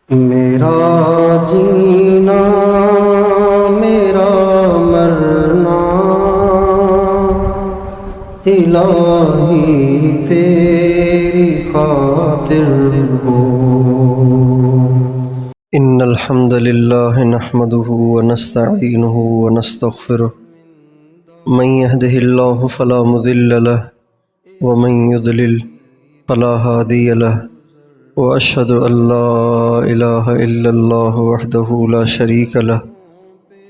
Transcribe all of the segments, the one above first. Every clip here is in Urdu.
میرا جینا میرا مرنا الہی تیری خاطر ہو۔ ان الحمد للہ نحمده ونستعینه ونستغفره من يهده اللہ فلا مضل له ومن يضلل فلا هادی له وأشهد أن لا إله إلا الله وحده لا شريك له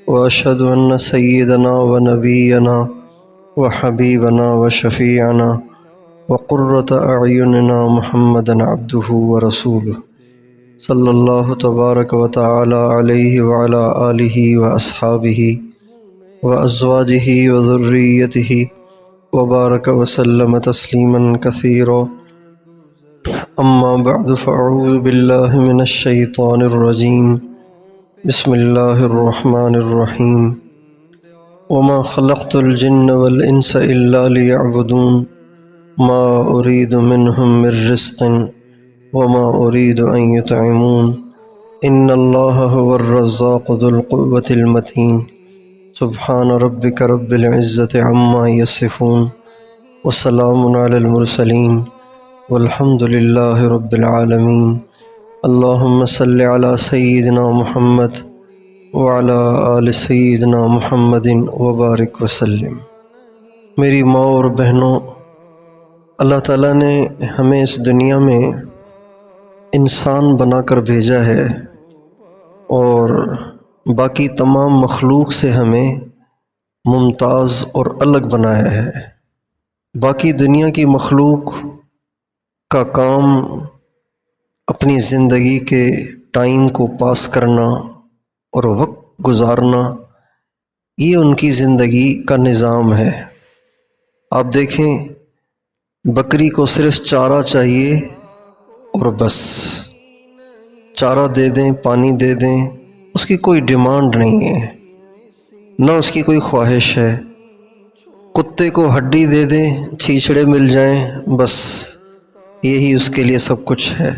وأشهد أن سيدنا ونبينا وحبيبنا وشفيعنا وقرة أعيننا محمدا عبده ورسوله صلى الله تبارك وتعالى عليه وعلى آله وأصحابه وأزواجه وذريته وبارك وسلم تسليما كثيرا، اما بعد فاعوذ باللہ من الشیطان الرجیم، بسم اللہ الرحمن الرحیم۔ وما خلقت الجن والانس الا لیعبدون ما ارید منہم من رزق وما ارید ان یطعمون ان اللہ هو الرزاق ذو القوة المتین۔ سبحان ربک رب العزة عما یصفون وسلام علی المرسلین والحمد للہ رب العالمین۔ اللہم صلی علی سیدنا محمد وعلی آل سیدنا محمد وبارک وسلم۔ میری ماں اور بہنوں، اللہ تعالیٰ نے ہمیں اس دنیا میں انسان بنا کر بھیجا ہے اور باقی تمام مخلوق سے ہمیں ممتاز اور الگ بنایا ہے۔ باقی دنیا کی مخلوق کا کام اپنی زندگی کے ٹائم کو پاس کرنا اور وقت گزارنا، یہ ان کی زندگی کا نظام ہے۔ آپ دیکھیں، بکری کو صرف چارہ چاہیے اور بس، چارہ دے دیں، پانی دے دیں، اس کی کوئی ڈیمانڈ نہیں ہے، نہ اس کی کوئی خواہش ہے۔ کتے کو ہڈی دے دیں، چھیچڑے مل جائیں، بس یہی اس کے لیے سب کچھ ہے۔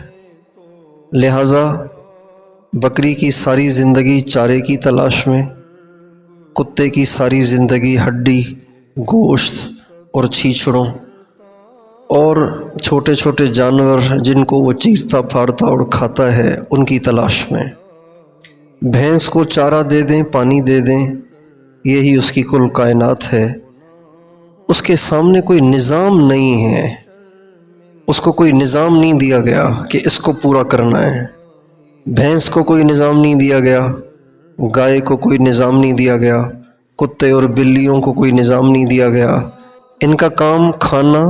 لہٰذا بکری کی ساری زندگی چارے کی تلاش میں، کتے کی ساری زندگی ہڈی، گوشت اور چھیچڑوں، اور چھوٹے چھوٹے جانور جن کو وہ چیرتا پھاڑتا اور کھاتا ہے ان کی تلاش میں۔ بھینس کو چارہ دے دیں، پانی دے دیں، یہی اس کی کل کائنات ہے۔ اس کے سامنے کوئی نظام نہیں ہے، اس کو کوئی نظام نہیں دیا گیا کہ اس کو پورا کرنا ہے۔ بھینس کو کوئی نظام نہیں دیا گیا، گائے کو کوئی نظام نہیں دیا گیا، کتے اور بلیوں کو کوئی نظام نہیں دیا گیا۔ ان کا کام کھانا،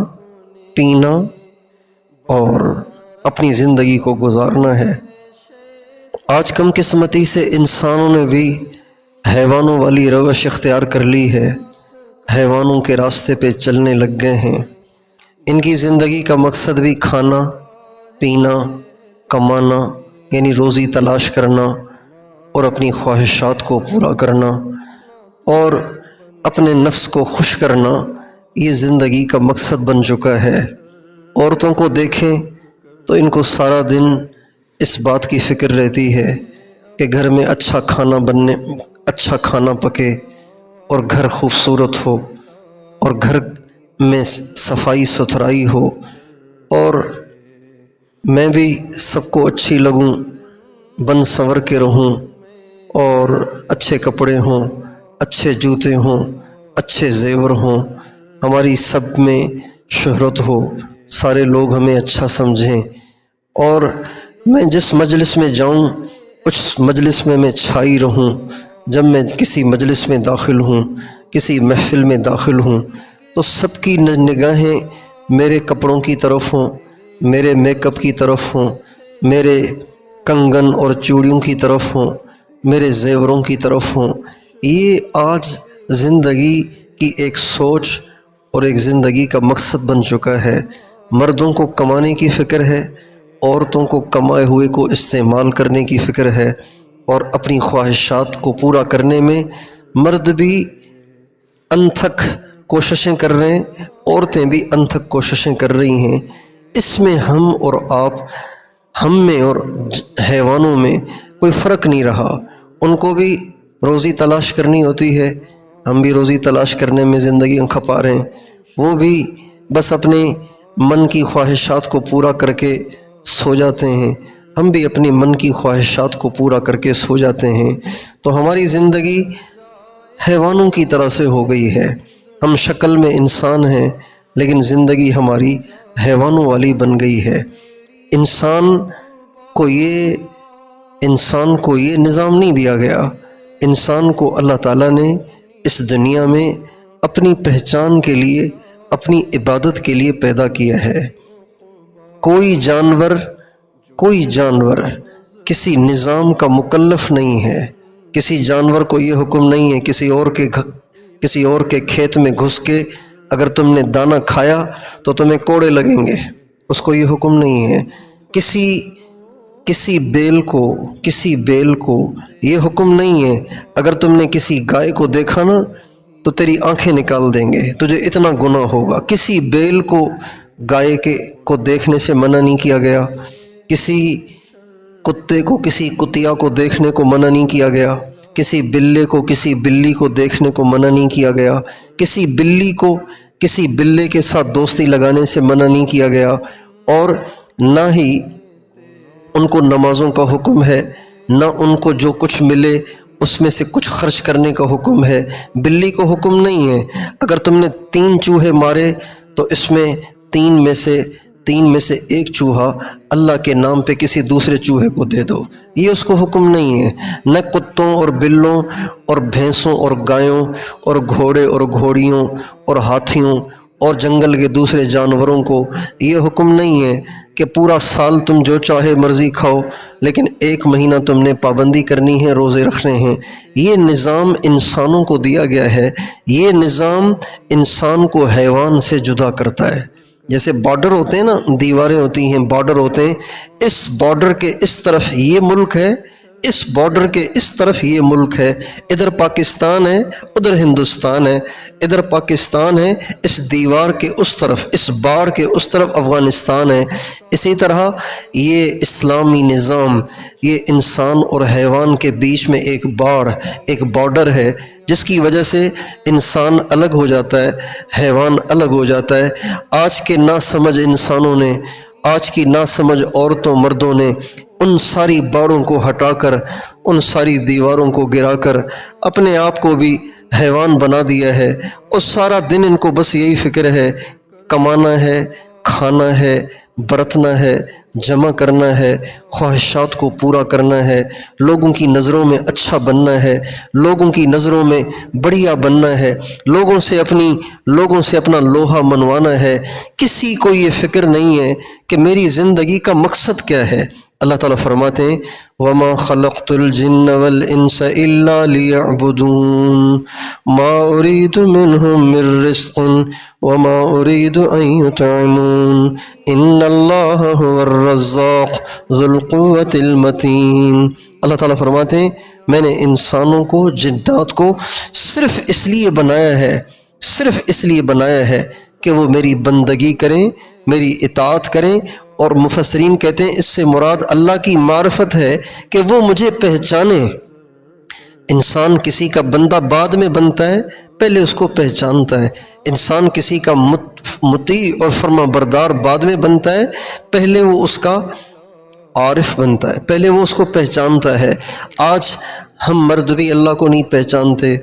پینا اور اپنی زندگی کو گزارنا ہے۔ آج کم قسمتی سے انسانوں نے بھی حیوانوں والی روش اختیار کر لی ہے، حیوانوں کے راستے پہ چلنے لگ گئے ہیں۔ ان کی زندگی کا مقصد بھی کھانا، پینا، کمانا، یعنی روزی تلاش کرنا اور اپنی خواہشات کو پورا کرنا اور اپنے نفس کو خوش کرنا، یہ زندگی کا مقصد بن چکا ہے۔ عورتوں کو دیکھیں تو ان کو سارا دن اس بات کی فکر رہتی ہے کہ گھر میں اچھا کھانا پکے اور گھر خوبصورت ہو اور گھر میں صفائی ستھرائی ہو اور میں بھی سب کو اچھی لگوں، بن سنور کے رہوں اور اچھے کپڑے ہوں، اچھے جوتے ہوں، اچھے زیور ہوں، ہماری سب میں شہرت ہو، سارے لوگ ہمیں اچھا سمجھیں، اور میں جس مجلس میں جاؤں اس مجلس میں چھائی رہوں۔ جب میں کسی مجلس میں داخل ہوں، کسی محفل میں داخل ہوں، تو سب کی نگاہیں میرے کپڑوں کی طرف ہوں، میرے میک اپ کی طرف ہوں، میرے کنگن اور چوڑیوں کی طرف ہوں، میرے زیوروں کی طرف ہوں۔ یہ آج زندگی کی ایک سوچ اور ایک زندگی کا مقصد بن چکا ہے۔ مردوں کو کمانے کی فکر ہے، عورتوں کو کمائے ہوئے کو استعمال کرنے کی فکر ہے، اور اپنی خواہشات کو پورا کرنے میں مرد بھی انتھک کوششیں کر رہے ہیں، عورتیں بھی انتھک کوششیں کر رہی ہیں۔ اس میں ہم اور آپ ہم میں اور حیوانوں میں کوئی فرق نہیں رہا۔ ان کو بھی روزی تلاش کرنی ہوتی ہے، ہم بھی روزی تلاش کرنے میں زندگی کھپا رہے ہیں۔ وہ بھی بس اپنے من کی خواہشات کو پورا کر کے سو جاتے ہیں، ہم بھی اپنے من کی خواہشات کو پورا کر کے سو جاتے ہیں۔ تو ہماری زندگی حیوانوں کی طرح سے ہو گئی ہے۔ ہم شکل میں انسان ہیں لیکن زندگی ہماری حیوانوں والی بن گئی ہے۔ انسان کو یہ نظام نہیں دیا گیا۔ انسان کو اللہ تعالیٰ نے اس دنیا میں اپنی پہچان کے لیے، اپنی عبادت کے لیے پیدا کیا ہے۔ کوئی جانور کسی نظام کا مکلف نہیں ہے۔ کسی جانور کو یہ حکم نہیں ہے کسی اور کے کھیت میں گھس کے اگر تم نے دانہ کھایا تو تمہیں کوڑے لگیں گے، اس کو یہ حکم نہیں ہے۔ کسی بیل کو یہ حکم نہیں ہے اگر تم نے کسی گائے کو دیکھا نا تو تیری آنکھیں نکال دیں گے، تجھے اتنا گناہ ہوگا۔ کسی بیل کو گائے کو دیکھنے سے منع نہیں کیا گیا، کسی کتے کو کسی کتیا کو دیکھنے کو منع نہیں کیا گیا، کسی بلے کو کسی بلی کو دیکھنے کو منع نہیں کیا گیا، کسی بلی کو کسی بلے کے ساتھ دوستی لگانے سے منع نہیں کیا گیا، اور نہ ہی ان کو نمازوں کا حکم ہے، نہ ان کو جو کچھ ملے اس میں سے کچھ خرچ کرنے کا حکم ہے۔ بلی کو حکم نہیں ہے اگر تم نے 3 چوہے مارے تو اس میں تین میں سے ایک چوہا اللہ کے نام پہ کسی دوسرے چوہے کو دے دو، یہ اس کو حکم نہیں ہے۔ نہ کتوں اور بلوں اور بھینسوں اور گایوں اور گھوڑے اور گھوڑیوں اور ہاتھیوں اور جنگل کے دوسرے جانوروں کو یہ حکم نہیں ہے کہ پورا سال تم جو چاہے مرضی کھاؤ لیکن 1 مہینہ تم نے پابندی کرنی ہے، روزے رکھنے ہیں۔ یہ نظام انسانوں کو دیا گیا ہے، یہ نظام انسان کو حیوان سے جدا کرتا ہے۔ جیسے بارڈر ہوتے ہیں نا، دیواریں ہوتی ہیں، بارڈر ہوتے ہیں، اس بارڈر کے اس طرف یہ ملک ہے، اس بارڈر کے اس طرف یہ ملک ہے، ادھر پاکستان ہے ادھر ہندوستان ہے، ادھر پاکستان ہے، اس دیوار کے اس طرف، اس باڑ کے اس طرف افغانستان ہے۔ اسی طرح یہ اسلامی نظام، یہ انسان اور حیوان کے بیچ میں ایک بارڈر ہے جس کی وجہ سے انسان الگ ہو جاتا ہے، حیوان الگ ہو جاتا ہے۔ آج کے ناسمجھ انسانوں نے، آج کی ناسمجھ عورتوں مردوں نے ان ساری باڑوں کو ہٹا کر، ان ساری دیواروں کو گرا کر اپنے آپ کو بھی حیوان بنا دیا ہے، اور سارا دن ان کو بس یہی فکر ہے، کمانا ہے، کھانا ہے، برتنا ہے، جمع کرنا ہے، خواہشات کو پورا کرنا ہے، لوگوں کی نظروں میں اچھا بننا ہے، لوگوں کی نظروں میں بڑھیا بننا ہے، لوگوں سے اپنا لوہا منوانا ہے۔ کسی کو یہ فکر نہیں ہے کہ میری زندگی کا مقصد کیا ہے۔ اللہ تعالیٰ فرماتے ہیں وَمَا خَلَقْتُ الْجِنَّ وَالْإِنسَ إِلَّا لِيَعْبُدُونَ مَا أُرِيدُ مِنْهُمْ مِنْ رِزْقٍ وَمَا أُرِيدُ أَنْ يُطْعِمُونَ إِنَّ اللَّهَ هُوَ الرَّزَّاقُ ذُو الْقُوَّةِ الْمَتِينُ۔ اللہ تعالیٰ فرماتے ہیں میں نے انسانوں کو، جنات کو صرف اس لیے بنایا ہے کہ وہ میری بندگی کریں، میری اطاعت کریں، اور مفسرین کہتے ہیں اس سے مراد اللہ کی معرفت ہے کہ وہ مجھے پہچانیں۔ انسان کسی کا بندہ بعد میں بنتا ہے، پہلے اس کو پہچانتا ہے۔ انسان کسی کا مطیع اور فرما بردار بعد میں بنتا ہے، پہلے وہ اس کا عارف بنتا ہے، پہلے وہ اس کو پہچانتا ہے۔ آج ہم مرد بھی اللہ کو نہیں پہچانتے،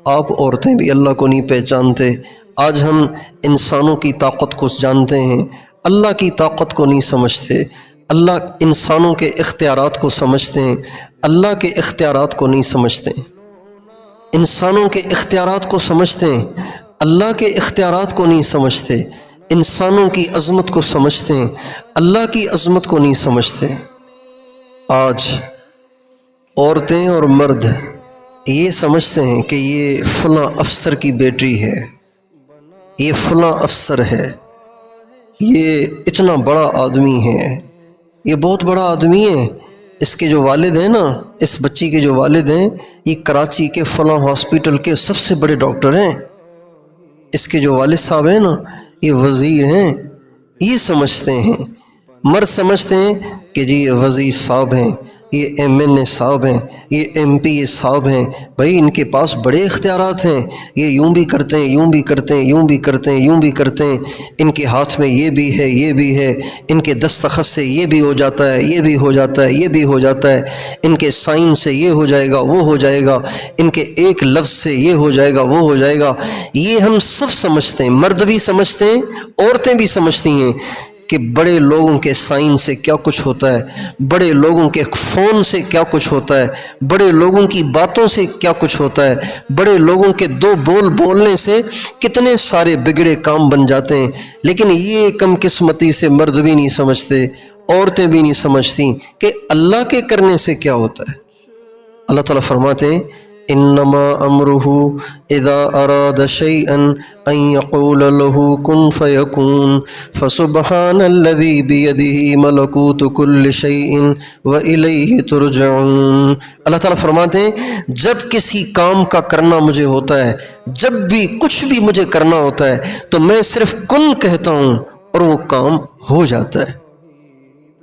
آپ عورتیں بھی اللہ کو نہیں پہچانتے۔ آج ہم انسانوں کی طاقت کو جانتے ہیں، اللہ کی طاقت کو نہیں سمجھتے۔ اللہ انسانوں کے اختیارات کو سمجھتے ہیں، اللہ کے اختیارات کو نہیں سمجھتے۔ انسانوں کے اختیارات کو سمجھتے ہیں، اللہ کے اختیارات کو نہیں سمجھتے۔ انسانوں کی عظمت کو سمجھتے ہیں، اللہ کی عظمت کو نہیں سمجھتے۔ آج عورتیں اور مرد یہ سمجھتے ہیں کہ یہ فلاں افسر کی بیٹی ہے، یہ فلاں افسر ہے، یہ اتنا بڑا آدمی ہے، یہ بہت بڑا آدمی ہے۔ اس کے جو والد ہیں نا، اس بچی کے جو والد ہیں، یہ کراچی کے فلاں ہاسپٹل کے سب سے بڑے ڈاکٹر ہیں۔ اس کے جو والد صاحب ہیں نا، یہ وزیر ہیں۔ یہ سمجھتے ہیں، مرد سمجھتے ہیں کہ جی یہ وزیر صاحب ہیں، یہ MNA صاحب ہیں، یہ MP صاحب ہیں، بھائی ان کے پاس بڑے اختیارات ہیں، یہ یوں بھی کرتے ہیں، یوں بھی کرتے ہیں، یوں بھی کرتے ہیں، یوں بھی کرتے ہیں، ان کے ہاتھ میں یہ بھی ہے، یہ بھی ہے، ان کے دستخط سے یہ بھی ہو جاتا ہے، یہ بھی ہو جاتا ہے، یہ بھی ہو جاتا ہے، ان کے سائن سے یہ ہو جائے گا، وہ ہو جائے گا، ان کے ایک لفظ سے یہ ہو جائے گا، وہ ہو جائے گا۔ یہ ہم سب سمجھتے ہیں، مرد بھی سمجھتے ہیں، عورتیں بھی سمجھتی ہیں کہ بڑے لوگوں کے سائن سے کیا کچھ ہوتا ہے، بڑے لوگوں کے فون سے کیا کچھ ہوتا ہے، بڑے لوگوں کی باتوں سے کیا کچھ ہوتا ہے، بڑے لوگوں کے دو بول بولنے سے کتنے سارے بگڑے کام بن جاتے ہیں۔ لیکن یہ کم قسمتی سے مرد بھی نہیں سمجھتے، عورتیں بھی نہیں سمجھتی کہ اللہ کے کرنے سے کیا ہوتا ہے۔ اللہ تعالیٰ فرماتے ہیں انما امرہ اذا اراد شیئا ان یقول له کن فیکون فسبحان الذی بیدہ ملکوت کل شیء والیہ ترجعون۔ اللہ تعالیٰ فرماتے ہیں جب کسی کام کا کرنا مجھے ہوتا ہے، جب بھی کچھ بھی مجھے کرنا ہوتا ہے تو میں صرف کن کہتا ہوں اور وہ کام ہو جاتا ہے،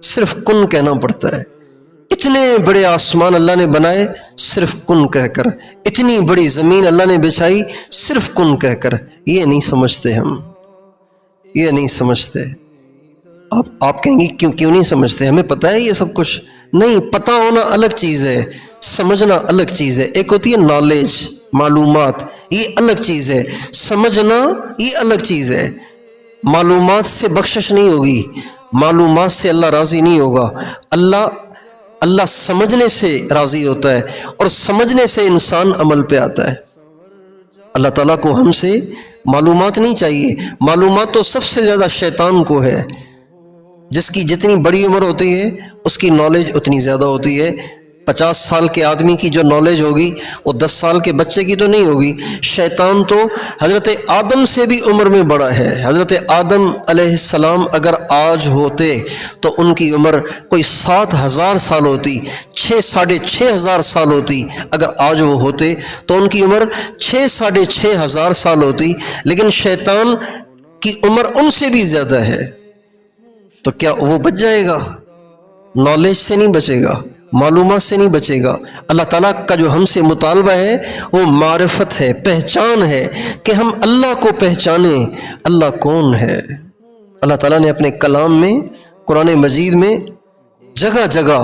صرف کن کہنا پڑتا ہے۔ اتنے بڑے آسمان اللہ نے بنائے صرف کن کہہ کر، اتنی بڑی زمین اللہ نے بچھائی صرف کن کہہ کر۔ یہ نہیں سمجھتے ہم، یہ نہیں سمجھتے۔ آپ کہیں گے کیوں نہیں سمجھتے؟ ہمیں پتہ ہے یہ سب کچھ۔ نہیں، پتہ ہونا الگ چیز ہے، سمجھنا الگ چیز ہے۔ ایک ہوتی ہے نالج، معلومات، یہ الگ چیز ہے، سمجھنا یہ الگ چیز ہے۔ معلومات سے بخشش نہیں ہوگی، معلومات سے اللہ راضی نہیں ہوگا۔ اللہ سمجھنے سے راضی ہوتا ہے، اور سمجھنے سے انسان عمل پہ آتا ہے۔ اللہ تعالیٰ کو ہم سے معلومات نہیں چاہیے، معلومات تو سب سے زیادہ شیطان کو ہے۔ جس کی جتنی بڑی عمر ہوتی ہے اس کی نالج اتنی زیادہ ہوتی ہے۔ 50 سال کے آدمی کی جو نالج ہوگی وہ 10 سال کے بچے کی تو نہیں ہوگی۔ شیطان تو حضرت آدم سے بھی عمر میں بڑا ہے۔ حضرت آدم علیہ السلام اگر آج ہوتے تو ان کی عمر کوئی 7,000 سال ہوتی، 6,500 سال ہوتی۔ اگر آج وہ ہوتے تو ان کی عمر 6,500 سال ہوتی، لیکن شیطان کی عمر ان سے بھی زیادہ ہے۔ تو کیا وہ بچ جائے گا؟ نالج سے نہیں بچے گا، معلومات سے نہیں بچے گا۔ اللہ تعالیٰ کا جو ہم سے مطالبہ ہے وہ معرفت ہے، پہچان ہے، کہ ہم اللہ کو پہچانیں۔ اللہ کون ہے؟ اللہ تعالیٰ نے اپنے کلام میں، قرآن مجید میں جگہ جگہ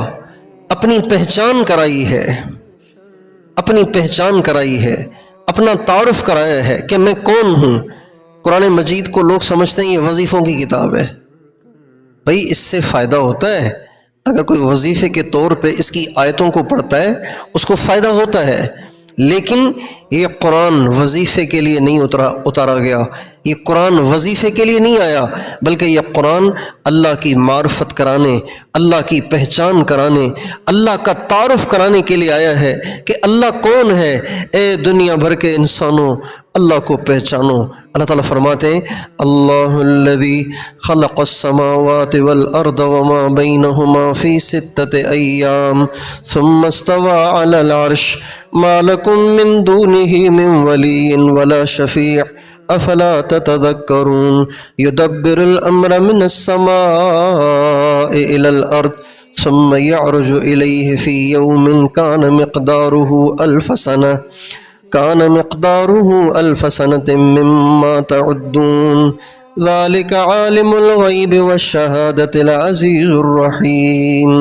اپنی پہچان کرائی ہے، اپنی پہچان کرائی ہے، اپنا تعارف کرایا ہے کہ میں کون ہوں۔ قرآن مجید کو لوگ سمجھتے ہیں یہ وظیفوں کی کتاب ہے۔ بھائی اس سے فائدہ ہوتا ہے، اگر کوئی وظیفے کے طور پہ اس کی آیتوں کو پڑھتا ہے اس کو فائدہ ہوتا ہے، لیکن یہ قرآن وظیفے کے لیے نہیں اتارا گیا، یہ قرآن وظیفے کے لیے نہیں آیا، بلکہ یہ قرآن اللہ کی معرفت کرانے، اللہ کی پہچان کرانے، اللہ کا تعارف کرانے کے لیے آیا ہے کہ اللہ کون ہے۔ اے دنیا بھر کے انسانوں، اللہ کو پہچانو۔ اللہ تعالیٰ فرماتے ہیں اللہ الذی خلق السماوات والارض وما بینہما فی 6 ایام ثم استوى علی العرش ما لکم من دونہ من ولی ولا شفیع افلا تتذکرون یدبر الامر من السماء الى الارض ثم يعرج الیہ فی یوم كان مقداره ألف سنة مما تعدون ذلك عالم الغيب والشهادة العزيز الرحيم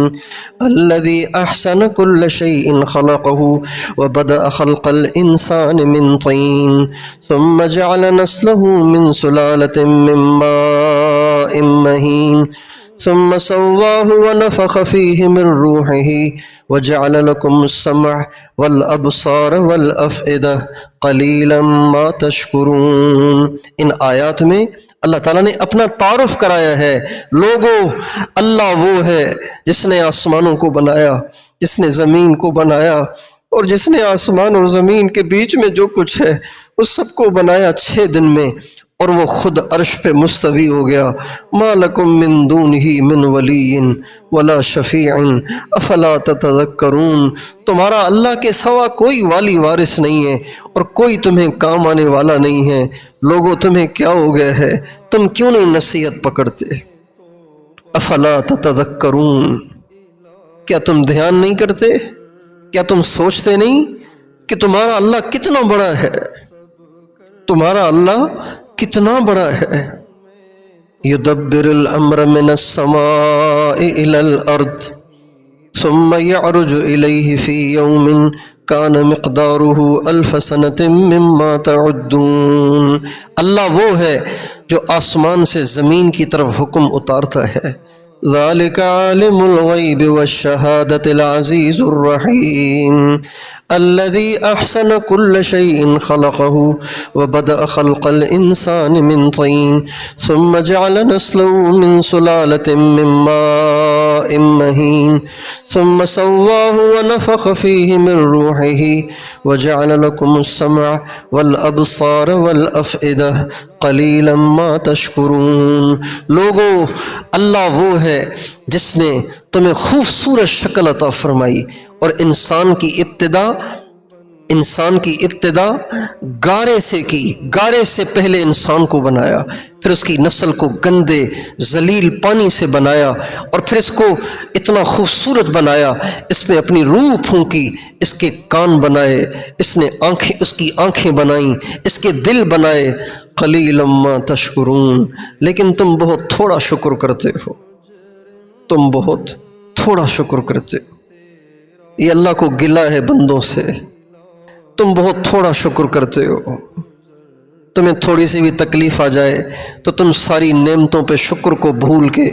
الذي أحسن كل شيء خلقه وبدأ خلق الإنسان من طين ثم جعل نسله من سلالة من ماء مهين ثم سواه ونفخ فيه من روحه وجعل لكم السمع والابصار والافئدہ قلیلا ما تشکرون۔ ان آیات میں اللہ تعالیٰ نے اپنا تعارف کرایا ہے۔ لوگوں، اللہ وہ ہے جس نے آسمانوں کو بنایا، جس نے زمین کو بنایا، اور جس نے آسمان اور زمین کے بیچ میں جو کچھ ہے اس سب کو بنایا 6 دن میں، اور وہ خود عرش پہ مستوی ہو گیا۔ ما لکم من دونہ من ولی ولا شفیع افلا تتذکرون۔ تمہارا اللہ کے سوا کوئی والی وارث نہیں ہے اور کوئی تمہیں کام آنے والا نہیں ہے۔ لوگوں تمہیں کیا ہو گیا ہے؟ تم کیوں نہیں نصیحت پکڑتے؟ افلا تتذکرون۔ کیا تم دھیان نہیں کرتے؟ کیا تم سوچتے نہیں کہ تمہارا اللہ کتنا بڑا ہے؟ تمہارا اللہ کتنا بڑا ہے۔ یدبر الامر من السماء الى الارض ثم يعرج الیہ فی یوم کان مقدارہ الف سنۃ مما تعدون۔ اللہ وہ ہے جو آسمان سے زمین کی طرف حکم اتارتا ہے۔ ذالک عالم الغیب والشہادۃ العزیز الرحیم الذی احسن کل شیء خلقہ وبدأ خلق الانسان من طین ثم جعل نسلہ من سلالۃ من ماء مہین ثم سواہ ونفخ فیہ من روحہ وجعل لکم السمع والابصار والافئدہ قلیلا ما تشکرون۔ لوگو، اللہ وہ ہے جس نے تمہیں خوبصورت شکل عطا فرمائی، اور انسان کی ابتدا گارے سے کی۔ گارے سے پہلے انسان کو بنایا، پھر اس کی نسل کو گندے ذلیل پانی سے بنایا، اور پھر اس کو اتنا خوبصورت بنایا، اس میں اپنی روح پھونکی، اس کے کان بنائے، اس کی آنکھیں بنائیں، اس کے دل بنائے۔ قلیلا ما تشکرون، لیکن تم بہت تھوڑا شکر کرتے ہو، تم بہت تھوڑا شکر کرتے ہو۔ یہ اللہ کو گلہ ہے بندوں سے، تم بہت تھوڑا شکر کرتے ہو۔ تمہیں تھوڑی سی بھی تکلیف آ جائے تو تم ساری نعمتوں پہ شکر کو بھول کے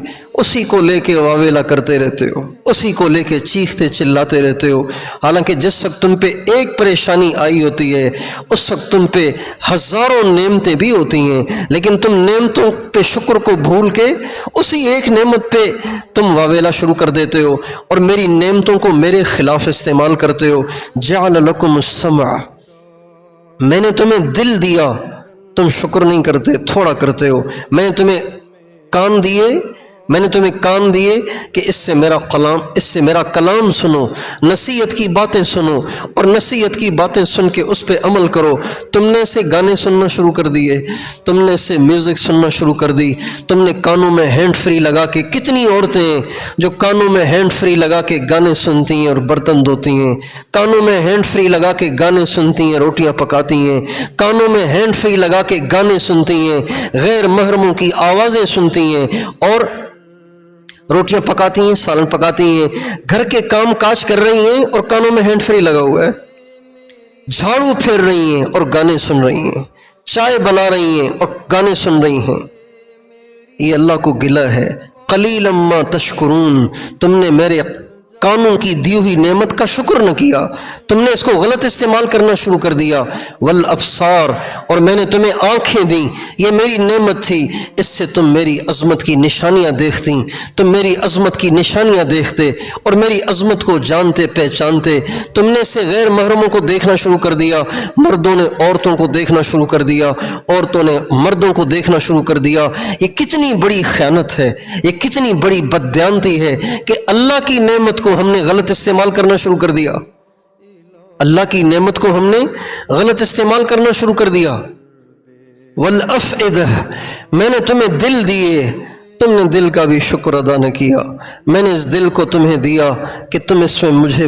اسی کو لے کے واویلا کرتے رہتے ہو، اسی کو لے کے چیختے چلاتے رہتے ہو، حالانکہ جس وقت تم پہ ایک پریشانی آئی ہوتی ہے اس وقت تم پہ ہزاروں نعمتیں بھی ہوتی ہیں، لیکن تم نعمتوں پہ شکر کو بھول کے اسی ایک نعمت پہ تم واویلا شروع کر دیتے ہو اور میری نعمتوں کو میرے خلاف استعمال کرتے ہو۔ جعل لکم السمع، میں نے تمہیں دل دیا، تم شکر نہیں کرتے، تھوڑا کرتے ہو۔ میں نے تمہیں کان دیے کہ اس سے میرا کلام سنو، نصیحت کی باتیں سنو، اور نصیحت کی باتیں سن کے اس پہ عمل کرو۔ تم نے اسے گانے سننا شروع کر دیے، تم نے اسے میوزک سننا شروع کر دی، تم نے کانوں میں ہینڈ فری لگا کے، کتنی عورتیں ہیں جو کانوں میں ہینڈ فری لگا کے گانے سنتی ہیں اور برتن دھوتی ہیں، کانوں میں ہینڈ فری لگا کے گانے سنتی ہیں، روٹیاں پکاتی ہیں، کانوں میں ہینڈ فری لگا کے گانے سنتی ہیں، غیر محرموں کی آوازیں سنتی ہیں، اور روٹیاں پکاتی ہیں، سالن پکاتی ہیں، گھر کے کام کاج کر رہی ہیں اور کانوں میں ہینڈ فری لگا ہوا ہے، جھاڑو پھیر رہی ہیں اور گانے سن رہی ہیں، چائے بنا رہی ہیں اور گانے سن رہی ہیں۔ یہ اللہ کو گلہ ہے۔ قلیلا ما تشکرون، تم نے میرے کانوں کی دی ہوئی نعمت کا شکر نہ کیا، تم نے اس کو غلط استعمال کرنا شروع کر دیا۔ والابصار، اور میں نے تمہیں آنکھیں دیں، یہ میری نعمت تھی، اس سے تم میری عظمت کی نشانیاں دیکھتی، تم میری عظمت کی نشانیاں دیکھتے اور میری عظمت کو جانتے پہچانتے۔ تم نے اسے غیر محرموں کو دیکھنا شروع کر دیا، مردوں نے عورتوں کو دیکھنا شروع کر دیا، عورتوں نے مردوں کو دیکھنا شروع کر دیا۔ یہ کتنی بڑی خیانت ہے، یہ کتنی بڑی بددیانتی ہے کہ اللہ کی نعمت کو ہم نے غلط استعمال کرنا شروع کر دیا، اللہ کی نعمت کو ہم نے غلط استعمال کرنا شروع کر دیا۔ والافئدہ، میں نے تمہیں دل دیے، تم نے دل کا بھی شکر ادا نہ کیا۔ میں نے اس دل کو تمہیں دیا کہ تم اس میں مجھے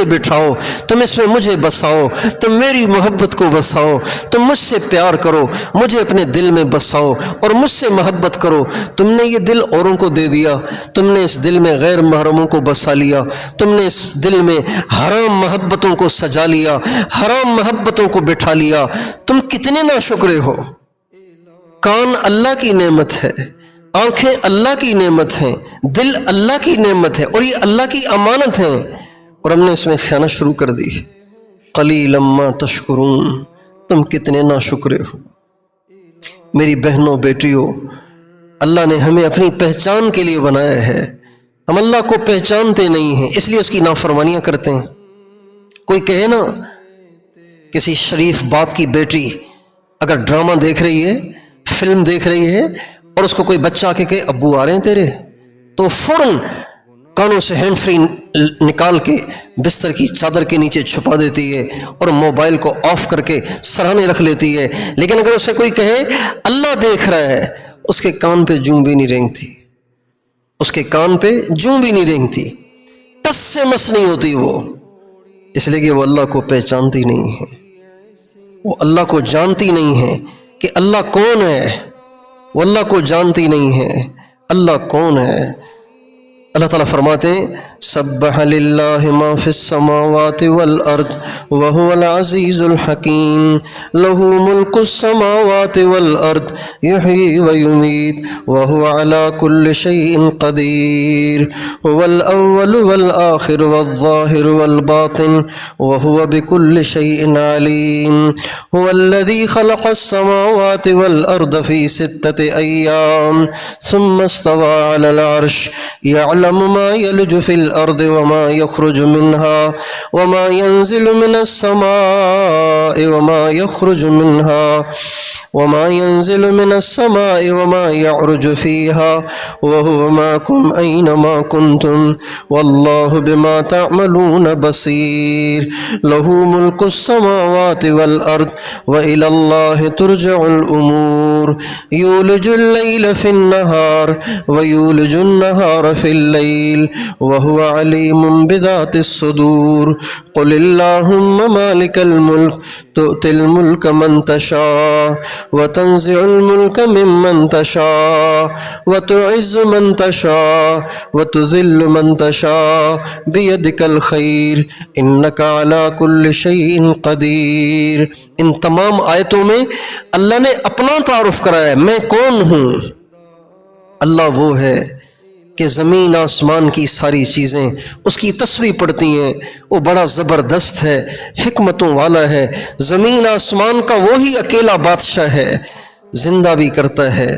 بٹھاؤ، تم اس میں مجھے بساؤ، تم میری محبت کو بساؤ، تم مجھ سے پیار کرو، مجھے اپنے دل میں بساؤ اور مجھ سے محبت کرو۔ تم نے یہ دل اوروں کو دے دیا، تم نے اس دل میں غیر محرموں کو بسا لیا، تم نے اس دل میں حرام محبتوں کو سجا لیا، حرام محبتوں کو بٹھا لیا۔ تم کتنے ناشکرے ہو۔ کان اللہ کی نعمت ہے، آنکھیں اللہ کی نعمت ہیں، دل اللہ کی نعمت ہے، اور یہ اللہ کی امانت ہیں، اور ہم نے اس میں خیانت شروع کر دی۔ قلیلا ما تشکرون، تم کتنے ناشکرے ہو۔ میری بہنوں بیٹیوں، اللہ نے ہمیں اپنی پہچان کے لیے بنایا ہے، ہم اللہ کو پہچانتے نہیں ہیں، اس لیے اس کی نافرمانیاں کرتے ہیں۔ کوئی کہے نا، کسی شریف باپ کی بیٹی اگر ڈرامہ دیکھ رہی ہے، فلم دیکھ رہی ہے، اور اس کو کوئی بچہ آ کے کہے ابو آ رہے ہیں تیرے، تو فوراً کانوں سے ہینڈ فری نکال کے بستر کی چادر کے نیچے چھپا دیتی ہے اور موبائل کو آف کر کے سرانے رکھ لیتی ہے۔ لیکن اگر اسے کوئی کہے اللہ دیکھ رہا ہے، اس کے کان پہ جوں بھی نہیں رینگتی، اس کے کان پہ جوں بھی نہیں رینگتی، ٹس سے مس نہیں ہوتی وہ، اس لیے کہ وہ اللہ کو پہچانتی نہیں ہے، وہ اللہ کو جانتی نہیں ہے کہ اللہ کون ہے، وہ اللہ کو جانتی نہیں ہے اللہ کون ہے۔ اللہ تعالیٰ فرماتے ہیں سبح للہ ما فی السماوات والارض وهو العزیز الحکیم له ملک السماوات والارض یحیی ویمیت وهو على كل شیء قدیر هو الاول والآخر والظاہر والباطن وهو بكل شیء علیم هو الذی خلق السماوات والارض في 6 ایام ثم استوى على العرش يعلم ما يلج في الأرض وما يخرج منها وما ينزل من السماء وما يخرج منها وما ينزل من السماء وما يعرج فيها وهو معكم أينما كنتم والله بما تعملون بصير له ملك السماوات والأرض وإلى الله ترجع الأمور يولج الليل في النهار ويولج النهار في الليل وهو عليم بذات الصدور قل اللهم مالك الملك تؤتي الملك من تشاء وتنزع الملك ممن تشاء وتعز من تشاء وتذل من تشاء بيدك الخير انك على كل شيء قدیر۔ ان تمام آیتوں میں اللہ نے اپنا تعارف کرایا ہے، میں کون ہوں۔ اللہ وہ ہے کہ زمین آسمان کی ساری چیزیں اس کی تسبیح پڑھتی ہیں، وہ بڑا زبردست ہے، حکمتوں والا ہے۔ زمین آسمان کا وہی اکیلا بادشاہ ہے، زندہ بھی کرتا ہے،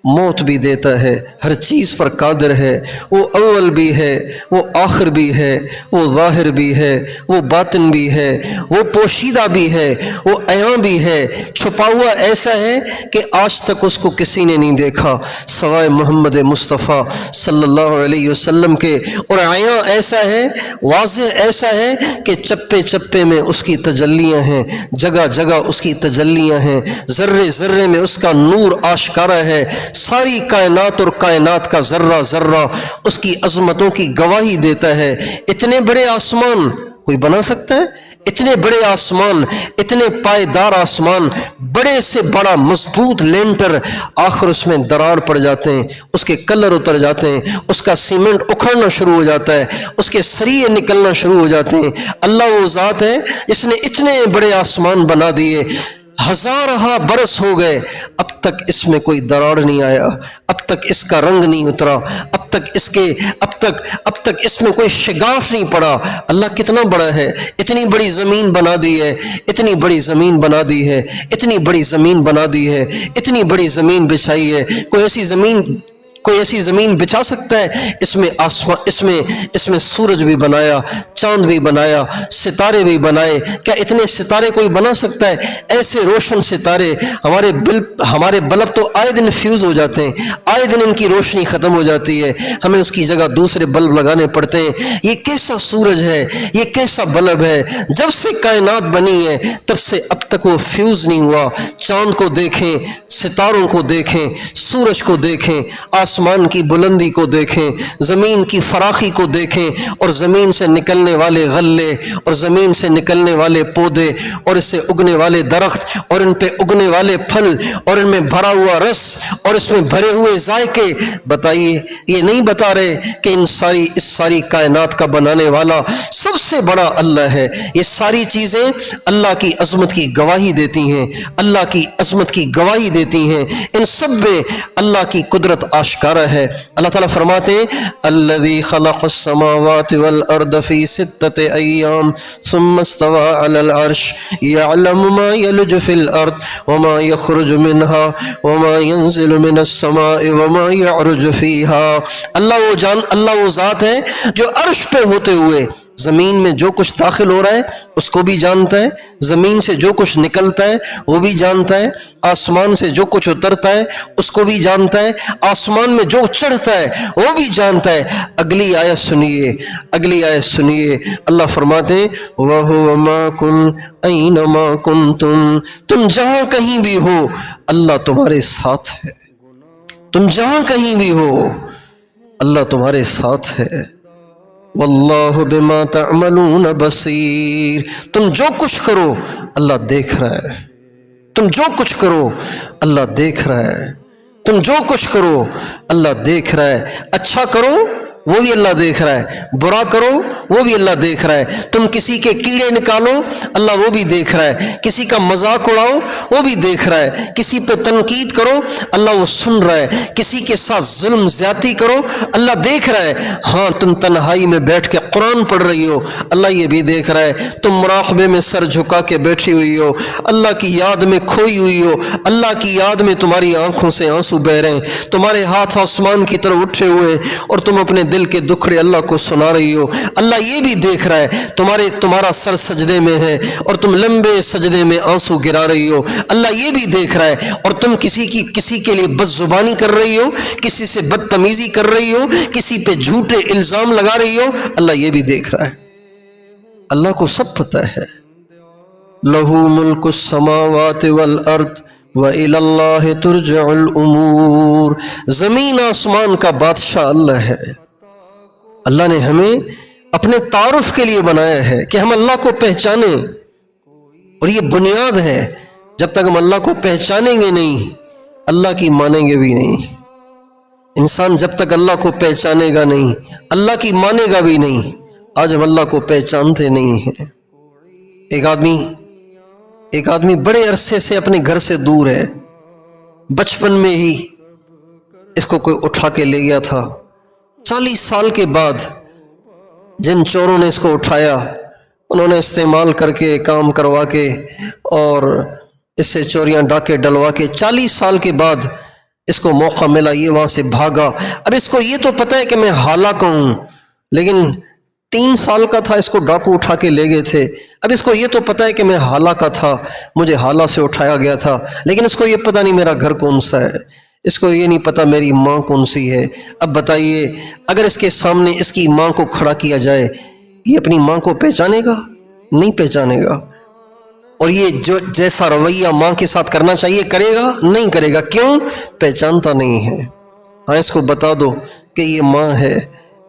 موت بھی دیتا ہے، ہر چیز پر قادر ہے۔ وہ اول بھی ہے، وہ آخر بھی ہے، وہ ظاہر بھی ہے، وہ باطن بھی ہے، وہ پوشیدہ بھی ہے، وہ عیاں بھی ہے، چھپا ہوا ایسا ہے کہ آج تک اس کو کسی نے نہیں دیکھا سوائے محمد مصطفیٰ صلی اللہ علیہ وسلم کے، اور عیاں ایسا ہے، واضح ایسا ہے کہ چپے چپے میں اس کی تجلیاں ہیں، جگہ جگہ اس کی تجلیاں ہیں، ذرے ذرے میں اس کا نور آشکارا ہے۔ ساری کائنات اور کائنات کا ذرہ ذرہ اس کی عظمتوں کی گواہی دیتا ہے۔ اتنے بڑے آسمان کوئی بنا سکتا ہے؟ اتنے بڑے آسمان، اتنے پائیدار آسمان، بڑے سے بڑا مضبوط لینٹر، آخر اس میں درار پڑ جاتے ہیں، اس کے کلر اتر جاتے ہیں، اس کا سیمنٹ اکھڑنا شروع ہو جاتا ہے، اس کے سریے نکلنا شروع ہو جاتے ہیں۔ اللہ وہ ذات ہے جس نے اتنے بڑے آسمان بنا دیے، ہزارہ برس ہو گئے، اب تک اس میں کوئی دراڑ نہیں آیا، اب تک اس کا رنگ نہیں اترا، اب تک اس میں کوئی شگاف نہیں پڑا۔ اللہ کتنا بڑا ہے، اتنی بڑی زمین بنا دی ہے، اتنی بڑی زمین بنا دی ہے، اتنی بڑی زمین بنا دی ہے، اتنی بڑی زمین بچھائی ہے۔ کوئی ایسی زمین بچھا سکتا ہے؟ اس میں آسمان، اس میں سورج بھی بنایا، چاند بھی بنایا، ستارے بھی بنائے۔ کیا اتنے ستارے کوئی بنا سکتا ہے؟ ایسے روشن ستارے، ہمارے بلب تو آئے دن فیوز ہو جاتے ہیں، آئے دن ان کی روشنی ختم ہو جاتی ہے، ہمیں اس کی جگہ دوسرے بلب لگانے پڑتے ہیں۔ یہ کیسا سورج ہے، یہ کیسا بلب ہے؟ جب سے کائنات بنی ہے تب سے اب تک وہ فیوز نہیں ہوا۔ چاند کو دیکھیں، ستاروں کو دیکھیں، سورج کو دیکھیں، آسمان کی بلندی کو دیکھیں، زمین کی فراخی کو دیکھیں، اور زمین سے نکلنے والے غلے، اور زمین سے نکلنے والے پودے، اور اس سے اگنے والے درخت، اور ان پہ اگنے والے پھل، اور ان میں بھرا ہوا رس، اور اس میں بھرے ہوئے ذائقے۔ بتائیے، یہ نہیں بتا رہے کہ اس ساری کائنات کا بنانے والا سب سے بڑا اللہ ہے؟ یہ ساری چیزیں اللہ کی عظمت کی گواہی دیتی ہیں، اللہ کی عظمت کی گواہی دیتی ہیں، ان سب میں اللہ کی قدرت آشکارا ہے۔ اللہ تعالیٰ فرماتے ہیں الذی خلق السماوات والارض فی 6 ایام ثم استوى علی العرش یعلم ما یلج فی الارض وما یخرج منها وما ينزل من السماء وما يعرج فیها۔ اللہ وہ ذات ہے جو عرش پہ ہوتے ہوئے زمین میں جو کچھ داخل ہو رہا ہے اس کو بھی جانتا ہے، زمین سے جو کچھ نکلتا ہے وہ بھی جانتا ہے، آسمان سے جو کچھ اترتا ہے اس کو بھی جانتا ہے، آسمان میں جو چڑھتا ہے وہ بھی جانتا ہے۔ اگلی آیت سنیے، اللہ فرماتے ہیں وَهُوَ مَعَكُمْ أَيْنَمَا كُنْتُمْ، تم جہاں کہیں بھی ہو اللہ تمہارے ساتھ ہے، تم جہاں کہیں بھی ہو۔ اللہ تمہارے ساتھ ہے۔ واللہ بما تعملون بصیر، تم جو کچھ کرو اللہ دیکھ رہا ہے، تم جو کچھ کرو اللہ دیکھ رہا ہے، تم جو کچھ کرو اللہ دیکھ رہا ہے۔ اچھا کرو وہ بھی اللہ دیکھ رہا ہے، برا کرو وہ بھی اللہ دیکھ رہا ہے، تم کسی کے کیڑے نکالو اللہ وہ بھی دیکھ رہا ہے، کسی کا مذاق اڑاؤ وہ بھی دیکھ رہا ہے، کسی پہ تنقید کرو اللہ وہ سن رہا ہے، کسی کے ساتھ ظلم زیادتی کرو اللہ دیکھ رہا ہے۔ ہاں تم تنہائی میں بیٹھ کے قرآن پڑھ رہی ہو اللہ یہ بھی دیکھ رہا ہے، تم مراقبے میں سر جھکا کے بیٹھی ہوئی ہو، اللہ کی یاد میں کھوئی ہوئی ہو، اللہ کی یاد میں تمہاری آنکھوں سے آنسو بہ رہے ہیں، تمہارے ہاتھ آسمان کی طرف اٹھے ہوئے ہیں اور تم اپنے دل کے دکھڑے اللہ کو سنا رہی ہو، اللہ یہ بھی دیکھ رہا ہے۔ تمہارا سر سجدے میں ہے اور تم لمبے سجدے میں آنسو گرا رہی ہو، اللہ یہ بھی دیکھ رہا ہے۔ اور تم کسی کے لیے بد زبانی کر رہی ہو، کسی سے بدتمیزی کر رہی ہو، کسی پہ جھوٹے الزام لگا رہی ہو، اللہ یہ بھی دیکھ رہا ہے۔ اللہ کو سب پتہ ہے۔ لَهُ مُلْكُ السَّمَاوَاتِ وَالْأَرْضِ وَإِلَى اللَّهِ تُرْجَعُ الْأُمُورِ، زمین آسمان کا بادشاہ اللہ ہے۔ اللہ نے ہمیں اپنے تعارف کے لیے بنایا ہے کہ ہم اللہ کو پہچانیں، اور یہ بنیاد ہے۔ جب تک ہم اللہ کو پہچانیں گے نہیں اللہ کی مانیں گے بھی نہیں۔ انسان جب تک اللہ کو پہچانے گا نہیں اللہ کی مانے گا بھی نہیں۔ آج ہم اللہ کو پہچانتے نہیں ہیں۔ ایک آدمی بڑے عرصے سے اپنے گھر سے دور ہے، بچپن میں ہی اس کو کوئی اٹھا کے لے گیا تھا۔ 40 سال کے بعد جن چوروں نے اس کو اٹھایا انہوں نے استعمال کر کے کام کروا کے اور اس سے چوریاں ڈاکے ڈلوا کے 40 سال کے بعد اس کو موقع ملا، یہ وہاں سے بھاگا۔ اب اس کو یہ تو پتہ ہے کہ میں حالہ کا ہوں، لیکن 3 سال کا تھا اس کو ڈاکو اٹھا کے لے گئے تھے۔ اب اس کو یہ تو پتہ ہے کہ میں حالہ کا تھا، مجھے حالہ سے اٹھایا گیا تھا، لیکن اس کو یہ پتہ نہیں میرا گھر کون سا ہے، اس کو یہ نہیں پتہ میری ماں کون سی ہے۔ اب بتائیے اگر اس کے سامنے اس کی ماں کو کھڑا کیا جائے یہ اپنی ماں کو پہچانے گا؟ نہیں پہچانے گا۔ اور یہ جو جیسا رویہ ماں کے ساتھ کرنا چاہیے کرے گا؟ نہیں کرے گا۔ کیوں؟ پہچانتا نہیں ہے۔ ہاں اس کو بتا دو کہ یہ ماں ہے،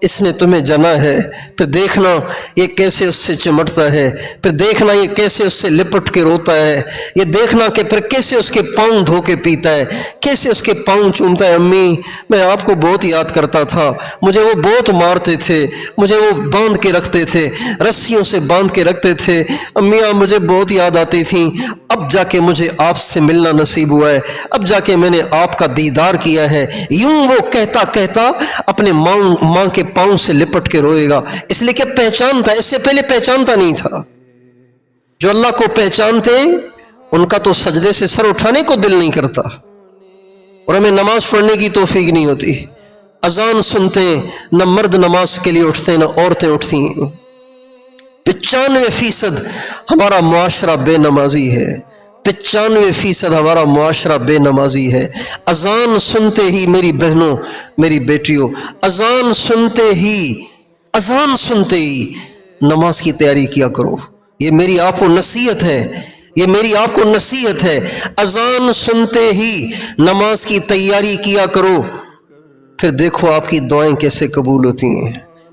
اس نے تمہیں جنا ہے، پھر دیکھنا یہ کیسے اس سے چمٹتا ہے، پھر دیکھنا یہ کیسے اس سے لپٹ کے روتا ہے، یہ دیکھنا کہ پھر کیسے اس کے پاؤں دھو کے پیتا ہے، کیسے اس کے پاؤں چومتا ہے۔ امی میں آپ کو بہت یاد کرتا تھا، مجھے وہ بہت مارتے تھے، مجھے وہ باندھ کے رکھتے تھے، رسیوں سے باندھ کے رکھتے تھے، امیاں مجھے بہت یاد آتی تھیں۔ اب جا کے مجھے آپ سے ملنا نصیب ہوا ہے، اب جا کے میں نے آپ کا دیدار کیا ہے۔ یوں وہ کہتا کہتا اپنے ماں کے پاؤں سے لپٹ کے روئے گا، اس لیے کہ پہچانتا ہے، اس سے پہلے پہچانتا نہیں تھا۔ جو اللہ کو پہچانتے ہیں ان کا تو سجدے سے سر اٹھانے کو دل نہیں کرتا، اور ہمیں نماز پڑھنے کی توفیق نہیں ہوتی۔ اذان سنتے ہیں نہ مرد نماز کے لیے اٹھتے نہ عورتیں اٹھتی ہیں۔ 95% ہمارا معاشرہ بے نمازی ہے، 95% ہمارا معاشرہ بے نمازی ہے۔ اذان سنتے ہی میری بہنوں میری بیٹیوں، اذان سنتے ہی نماز کی تیاری کیا کرو۔ یہ میری آپ کو نصیحت ہے، یہ میری آپ کو نصیحت ہے۔ اذان سنتے ہی نماز کی تیاری کیا کرو، پھر دیکھو آپ کی دعائیں کیسے قبول ہوتی ہیں،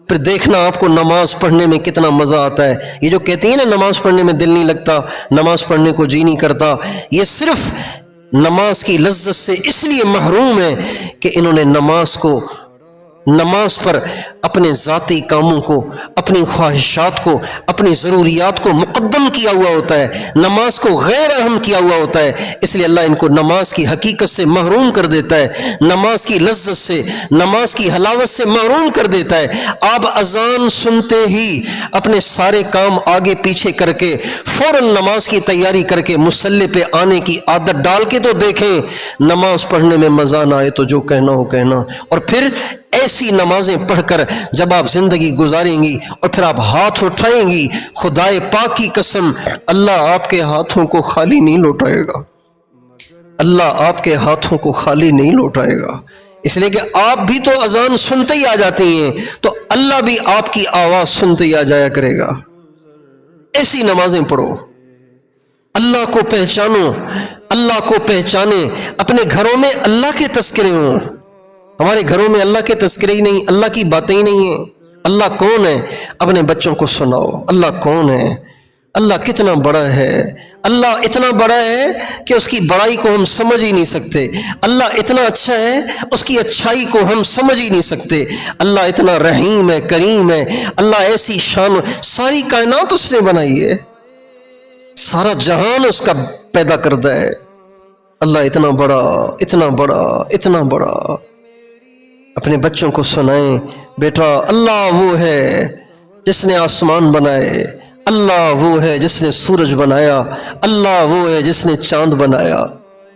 پھر دیکھنا آپ کو نماز پڑھنے میں کتنا مزہ آتا ہے۔ یہ جو کہتی ہیں نا نماز پڑھنے میں دل نہیں لگتا، نماز پڑھنے کو جی نہیں کرتا، یہ صرف نماز کی لذت سے اس لیے محروم ہے کہ انہوں نے نماز پر اپنے ذاتی کاموں کو، اپنی خواہشات کو، اپنی ضروریات کو مقدم کیا ہوا ہوتا ہے، نماز کو غیر اہم کیا ہوا ہوتا ہے۔ اس لیے اللہ ان کو نماز کی حقیقت سے محروم کر دیتا ہے، نماز کی لذت سے، نماز کی حلاوت سے محروم کر دیتا ہے۔ آپ اذان سنتے ہی اپنے سارے کام آگے پیچھے کر کے فوراً نماز کی تیاری کر کے مصلی پہ آنے کی عادت ڈال کے تو دیکھیں، نماز پڑھنے میں مزہ نہ آئے تو جو کہنا ہو کہنا۔ اور پھر ایسی نمازیں پڑھ کر جب آپ زندگی گزاریں گی اور پھر آپ ہاتھ اٹھائیں گی، خدائے پاک کی قسم اللہ آپ کے ہاتھوں کو خالی نہیں لوٹائے گا، اللہ آپ کے ہاتھوں کو خالی نہیں لوٹائے گا۔ اس لیے کہ آپ بھی تو اذان سنتے ہی آ جاتی ہیں تو اللہ بھی آپ کی آواز سنتے ہی آ جایا کرے گا۔ ایسی نمازیں پڑھو، اللہ کو پہچانو، اللہ کو پہچانے، اپنے گھروں میں اللہ کے تذکرے ہوں۔ ہمارے گھروں میں اللہ کے تذکرے ہی نہیں، اللہ کی باتیں ہی نہیں ہیں۔ اللہ کون ہے؟ اپنے بچوں کو سناؤ اللہ کون ہے، اللہ کتنا بڑا ہے۔ اللہ اتنا بڑا ہے کہ اس کی بڑائی کو ہم سمجھ ہی نہیں سکتے۔ اللہ اتنا اچھا ہے، اس کی اچھائی کو ہم سمجھ ہی نہیں سکتے۔ اللہ اتنا رحیم ہے، کریم ہے۔ اللہ ایسی شان، ساری کائنات اس نے بنائی ہے، سارا جہان اس کا پیدا کردہ ہے۔ اللہ اتنا بڑا، اتنا بڑا، اتنا بڑا۔ اپنے بچوں کو سنائیں بیٹا اللہ وہ ہے جس نے آسمان بنائے، اللہ وہ ہے جس نے سورج بنایا، اللہ وہ ہے جس نے چاند بنایا۔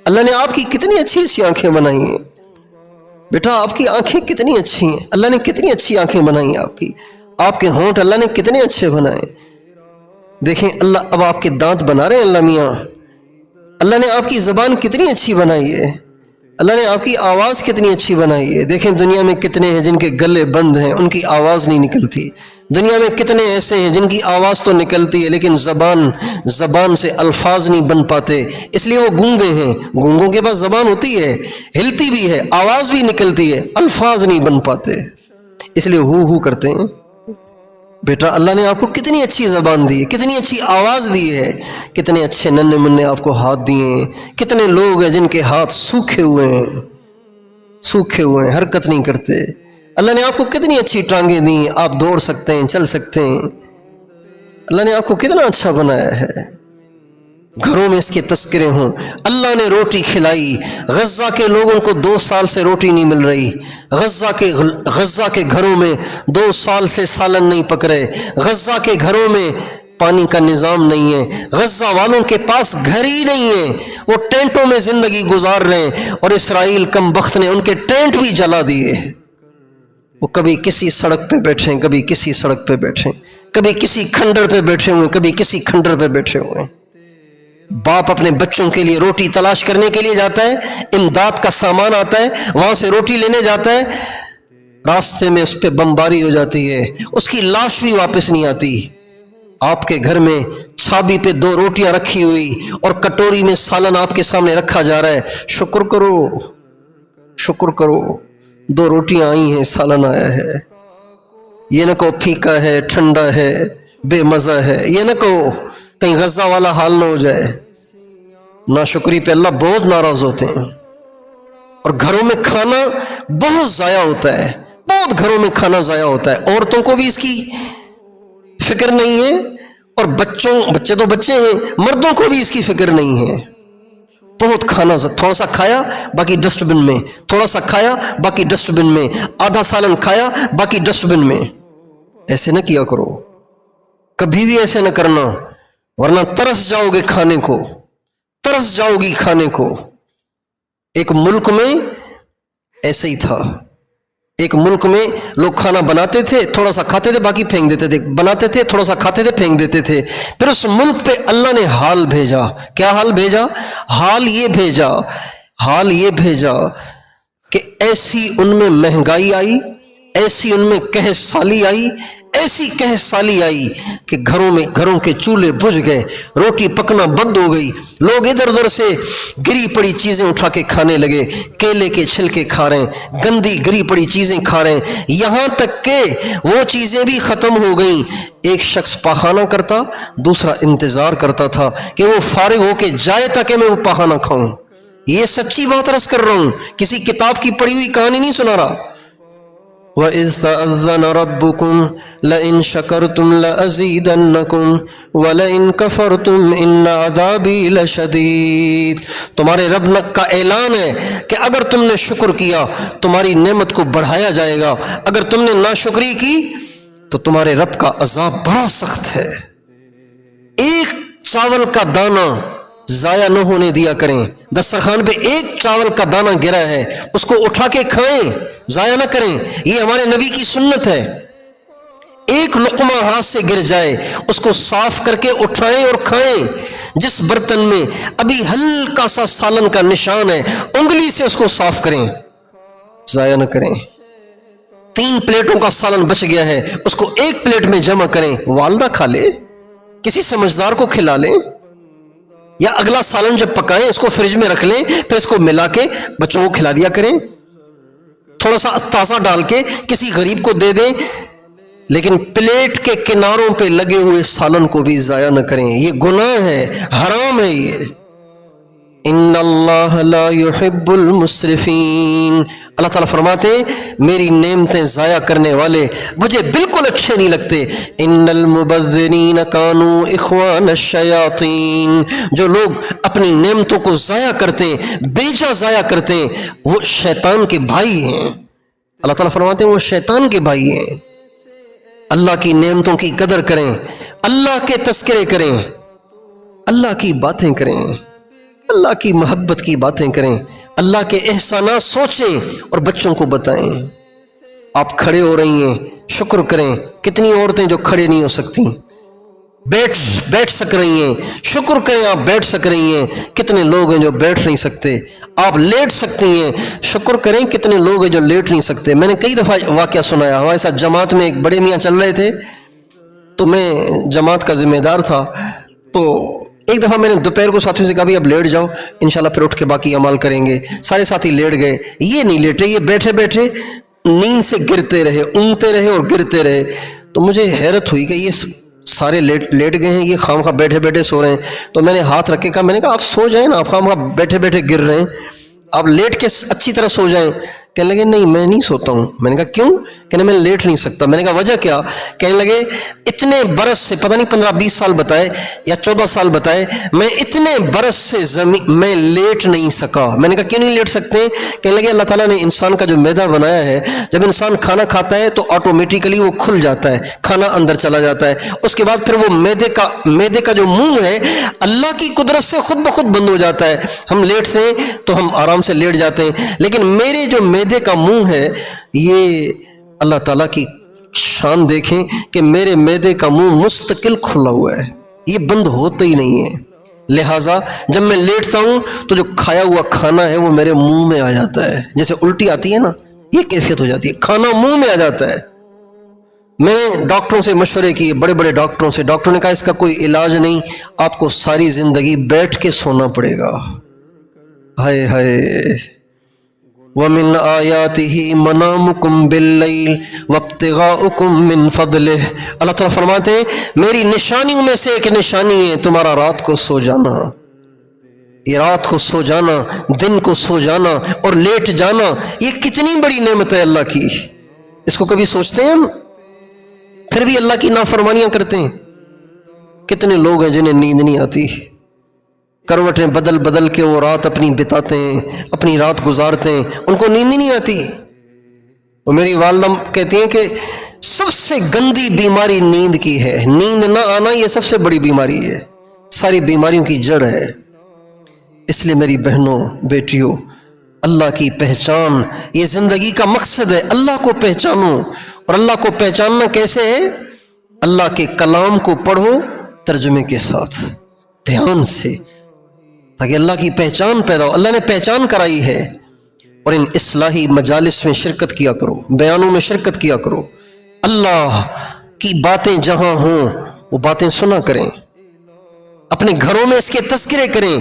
اللہ نے آپ کی کتنی اچھی اچھی آنکھیں بنائی ہیں بیٹا، آپ کی آنکھیں کتنی اچھی ہیں، اللہ نے کتنی اچھی آنکھیں بنائی ہیں آپ کے ہونٹ اللہ نے کتنے اچھے بنائے۔ دیکھیں اللہ اب آپ کے دانت بنا رہے ہیں اللہ میاں، اللہ نے آپ کی زبان کتنی اچھی بنائی ہے، اللہ نے آپ کی آواز کتنی اچھی بنائی ہے۔ دیکھیں دنیا میں کتنے ہیں جن کے گلے بند ہیں، ان کی آواز نہیں نکلتی۔ دنیا میں کتنے ایسے ہیں جن کی آواز تو نکلتی ہے لیکن زبان سے الفاظ نہیں بن پاتے، اس لیے وہ گونگے ہیں۔ گونگوں کے پاس زبان ہوتی ہے، ہلتی بھی ہے، آواز بھی نکلتی ہے، الفاظ نہیں بن پاتے، اس لیے ہو کرتے ہیں۔ بیٹا اللہ نے آپ کو کتنی اچھی زبان دی ہے، کتنی اچھی آواز دی ہے، کتنے اچھے ننھے منھے آپ کو ہاتھ دیے ہیں۔ کتنے لوگ ہیں جن کے ہاتھ سوکھے ہوئے ہیں، حرکت نہیں کرتے۔ اللہ نے آپ کو کتنی اچھی ٹانگیں دی ہیں، آپ دوڑ سکتے ہیں، چل سکتے ہیں۔ اللہ نے آپ کو کتنا اچھا بنایا ہے، گھروں میں اس کے تذکرے ہوں۔ اللہ نے روٹی کھلائی، غزہ کے لوگوں کو 2 سال سے روٹی نہیں مل رہی، غزہ کے گھروں میں 2 سال سے سالن نہیں پک رہے، غزہ کے گھروں میں پانی کا نظام نہیں ہے، غزہ والوں کے پاس گھر ہی نہیں ہے، وہ ٹینٹوں میں زندگی گزار رہے ہیں، اور اسرائیل کم بخت نے ان کے ٹینٹ بھی جلا دیے۔ وہ کبھی کسی سڑک پہ بیٹھے ہیں، کبھی کسی سڑک پہ بیٹھے ہیں، کبھی کسی کھنڈر پہ بیٹھے ہوئے، کبھی کسی کھنڈر پہ بیٹھے ہوئے ہیں۔ باپ اپنے بچوں کے لیے روٹی تلاش کرنے کے لیے جاتا ہے، امداد کا سامان آتا ہے، وہاں سے روٹی لینے جاتا ہے، راستے میں اس پہ بمباری ہو جاتی ہے، اس کی لاش بھی واپس نہیں آتی۔ آپ کے گھر میں چھابی پہ 2 روٹیاں رکھی ہوئی اور کٹوری میں سالن آپ کے سامنے رکھا جا رہا ہے، شکر کرو، شکر کرو، 2 روٹیاں آئی ہیں، سالن آیا ہے۔ یہ نہ کہو پھیکا ہے، ٹھنڈا ہے، بے مزہ ہے، یہ نہ کہو کہیں غزہ والا حال نہ ہو جائے۔ ناشکری پہ اللہ بہت ناراض ہوتے ہیں، اور گھروں میں کھانا بہت ضائع ہوتا ہے، بہت گھروں میں کھانا ضائع ہوتا ہے۔ عورتوں کو بھی اس کی فکر نہیں ہے، اور بچے تو بچے ہیں، مردوں کو بھی اس کی فکر نہیں ہے۔ بہت کھانا، تھوڑا سا کھایا باقی ڈسٹ بن میں، تھوڑا سا کھایا باقی ڈسٹ بن میں، آدھا سالن کھایا باقی ڈسٹ بن میں۔ ایسے نہ کیا کرو، کبھی بھی ایسے نہ کرنا، ورنہ ترس جاؤ گے کھانے کو، ترس جاؤ گی کھانے کو۔ ایک ملک میں ایسے ہی تھا، ایک ملک میں لوگ کھانا بناتے تھے، تھوڑا سا کھاتے تھے باقی پھینک دیتے تھے، بناتے تھے تھوڑا سا کھاتے تھے پھینک دیتے تھے۔ پھر اس ملک پہ اللہ نے حال بھیجا۔ کیا حال بھیجا؟ حال یہ بھیجا کہ ایسی ان میں مہنگائی آئی، ایسی ان میں قحط سالی آئی، ایسی قحط سالی آئی کہ گھروں کے چولہے بجھ گئے، روٹی پکنا بند ہو گئی، لوگ ادھر ادھر سے گری پڑی چیزیں اٹھا کے کھانے لگے، کیلے کے چھلکے کھا رہے ہیں، گندی گری پڑی چیزیں کھا رہے ہیں، یہاں تک کہ وہ چیزیں بھی ختم ہو گئیں۔ ایک شخص پاخانہ کرتا، دوسرا انتظار کرتا تھا کہ وہ فارغ ہو کے جائے تاکہ میں وہ پاخانہ کھاؤں۔ یہ سچی بات عرض کر رہا ہوں، کسی کتاب کی پڑھی ہوئی کہانی نہیں سنا رہا۔ وَإِذْ تَأَذَّنَ رَبُّكُمْ لَئِن شَكَرْتُمْ لَأَزِيدَنَّكُمْ وَلَئِن كَفَرْتُمْ إِنَّ عَذَابِي لَشَدِيدٌ۔ تمہارے رب کا اعلان ہے کہ اگر تم نے شکر کیا تمہاری نعمت کو بڑھایا جائے گا، اگر تم نے ناشکری کی تو تمہارے رب کا عذاب بڑا سخت ہے۔ ایک چاول کا دانہ ضائع نہ ہونے دیا کریں، دسترخوان پہ ایک چاول کا دانہ گرا ہے اس کو اٹھا کے کھائیں، ضائع نہ کریں، یہ ہمارے نبی کی سنت ہے۔ ایک لقمہ ہاتھ سے گر جائے اس کو صاف کر کے اٹھائیں اور کھائیں۔ جس برتن میں ابھی ہلکا سا سالن کا نشان ہے انگلی سے اس کو صاف کریں، ضائع نہ کریں۔ 3 پلیٹوں کا سالن بچ گیا ہے اس کو 1 پلیٹ میں جمع کریں، والدہ کھا لے، کسی سمجھدار کو کھلا لیں، یا اگلا سالن جب پکائیں اس کو فریج میں رکھ لیں، پھر اس کو ملا کے بچوں کو کھلا دیا کریں۔ تھوڑا سا تازہ ڈال کے کسی غریب کو دے دیں، لیکن پلیٹ کے کناروں پہ لگے ہوئے سالن کو بھی ضائع نہ کریں، یہ گناہ ہے، حرام ہے یہ۔ ان اللہ لا يحب المسرفین، اللہ تعالیٰ فرماتے ہیں میری نعمتیں ضائع کرنے والے مجھے بالکل اچھے نہیں لگتے۔ ان المبذرین کانوا اخوان الشیاطین، جو لوگ اپنی نعمتوں کو ضائع کرتے ہیں، بیجا ضائع کرتے ہیں، وہ شیطان کے بھائی ہیں۔ اللہ تعالیٰ فرماتے ہیں وہ شیطان کے بھائی ہیں۔ اللہ کی نعمتوں کی قدر کریں، اللہ کے تذکرے کریں، اللہ کی باتیں کریں، اللہ کی محبت کی باتیں کریں، اللہ کے احسانات سوچیں اور بچوں کو بتائیں۔ آپ کھڑے ہو رہی ہیں، شکر کریں۔ کتنی عورتیں جو کھڑے نہیں ہو سکتی، بیٹھ سک رہی ہیں، شکر کریں آپ بیٹھ سک رہی ہیں۔ کتنے لوگ ہیں جو بیٹھ نہیں سکتے، آپ لیٹ سکتی ہیں، شکر کریں۔ کتنے لوگ ہیں جو لیٹ نہیں سکتے۔ میں نے کئی دفعہ واقعہ سنایا، ہمارے ساتھ جماعت میں ایک بڑے میاں چل رہے تھے، تو میں جماعت کا ذمہ دار تھا، تو ایک دفعہ میں نے دوپہر کو ساتھیوں سے کہا بھی اب لیٹ جاؤ، انشاءاللہ پھر اٹھ کے باقی عمل کریں گے۔ سارے ساتھی لیٹ گئے، یہ نہیں لیٹے، یہ بیٹھے بیٹھے نیند سے گرتے رہے، اونگتے رہے اور گرتے رہے۔ تو مجھے حیرت ہوئی کہ یہ سارے لیٹ گئے ہیں، یہ خام خواہ بیٹھے بیٹھے سو رہے ہیں۔ تو میں نے ہاتھ رکھ کے کہا، میں نے کہا آپ سو جائیں نا، آپ خام خواہ بیٹھے بیٹھے گر رہے ہیں، آپ لیٹ کے اچھی طرح سو جائیں۔ کہنے لگے نہیں میں نہیں سوتا ہوں۔ میں نے کہا کیوں؟ کہنے میں لیٹ نہیں سکتا۔ میں نے کہا وجہ کیا؟ کہنے لگے اتنے برس سے، پتہ نہیں 15-20 سال بتائے یا 14 سال بتائے، میں اتنے برس سے میں لیٹ نہیں سکا۔ میں نے کہا کیوں نہیں لیٹ سکتے؟ کہنے لگے اللہ تعالیٰ نے انسان کا جو معدہ بنایا ہے، جب انسان کھانا کھاتا ہے تو آٹومیٹیکلی وہ کھل جاتا ہے، کھانا اندر چلا جاتا ہے، اس کے بعد پھر وہ معدے کا جو منہ ہے اللہ کی قدرت سے خود بخود بند ہو جاتا ہے۔ ہم لیٹ سے تو ہم آرام سے لیٹ جاتے ہیں، لیکن میرے جو معدے کا منہ ہے، یہ اللہ تعالیٰ کی شان دیکھیں کہ میرے معدے کا منہ مستقل کھلا ہوا ہے، یہ بند ہوتا ہی نہیں ہے۔ لہٰذا جب میں لیٹتا ہوں تو جو کھایا ہوا کھانا ہے وہ میرے منہ میں آ جاتا ہے، جیسے الٹی آتی ہے نا، یہ کیفیت ہو جاتی ہے، کھانا منہ میں آ جاتا ہے۔ میں نے ڈاکٹروں سے مشورے کیے، بڑے بڑے ڈاکٹروں سے، ڈاکٹروں نے کہا اس کا کوئی علاج نہیں، آپ کو ساری زندگی بیٹھ کے سونا پڑے گا۔ ہائے ہائے، وَمِنْ آيَاتِهِ مَنَامُكُمْ بِاللَّيْلِ وَابْتِغَاؤُكُمْ مِنْ فَضْلِهِ، اللہ تعالیٰ فرماتے ہیں میری نشانیوں میں سے ایک نشانی ہے تمہارا رات کو سو جانا۔ یہ رات کو سو جانا، دن کو سو جانا اور لیٹ جانا، یہ کتنی بڑی نعمت ہے اللہ کی۔ اس کو کبھی سوچتے ہیں ہم؟ پھر بھی اللہ کی نافرمانیاں کرتے ہیں۔ کتنے لوگ ہیں جنہیں نیند نہیں آتی، کروٹیں بدل بدل کے وہ رات اپنی بتاتے ہیں، اپنی رات گزارتے ہیں، ان کو نیند ہی نہیں آتی۔ اور میری والدہ کہتی ہیں کہ سب سے گندی بیماری نیند کی ہے، نیند نہ آنا یہ سب سے بڑی بیماری ہے، ساری بیماریوں کی جڑ ہے۔ اس لیے میری بہنوں بیٹیوں، اللہ کی پہچان یہ زندگی کا مقصد ہے، اللہ کو پہچانو۔ اور اللہ کو پہچاننا کیسے ہے؟ اللہ کے کلام کو پڑھو ترجمے کے ساتھ، دھیان سے، تاکہ اللہ کی پہچان پیدا ہو۔ اللہ نے پہچان کرائی ہے، اور ان اصلاحی مجالس میں شرکت کیا کرو، بیانوں میں شرکت کیا کرو۔ اللہ کی باتیں جہاں ہوں وہ باتیں سنا کریں، اپنے گھروں میں اس کے تذکرے کریں۔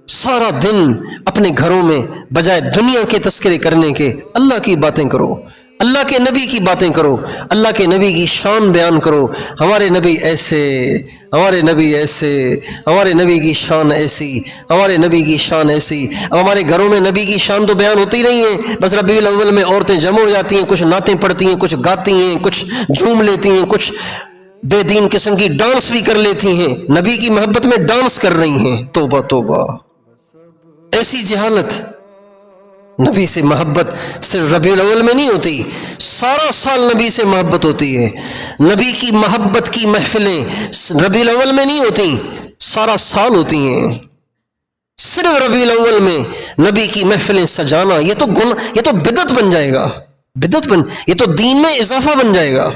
سارا دن اپنے گھروں میں بجائے دنیا کے تذکرے کرنے کے اللہ کی باتیں کرو، اللہ کے نبی کی باتیں کرو، اللہ کے نبی کی شان بیان کرو۔ ہمارے نبی ایسے، ہمارے نبی ایسے، ہمارے نبی کی شان ایسی، ہمارے نبی کی شان ایسی۔ اب ہمارے گھروں میں نبی کی شان تو بیان ہوتی نہیں ہے، بس ربیع الاول میں عورتیں جمع ہو جاتی ہیں، کچھ نعتیں پڑھتی ہیں، کچھ گاتی ہیں، کچھ جھوم لیتی ہیں، کچھ بے دین قسم کی ڈانس بھی کر لیتی ہیں، نبی کی محبت میں ڈانس کر رہی ہیں۔ توبہ توبہ، ایسی جہالت۔ نبی سے محبت صرف ربیع الاول میں نہیں ہوتی، سارا سال نبی سے محبت ہوتی ہے۔ نبی کی محبت کی محفلیں ربیع الاول میں نہیں ہوتی، سارا سال ہوتی ہیں۔ صرف ربیع الاول میں نبی کی محفلیں سجانا یہ تو بدعت بن جائے گا، یہ تو دین میں اضافہ بن جائے گا۔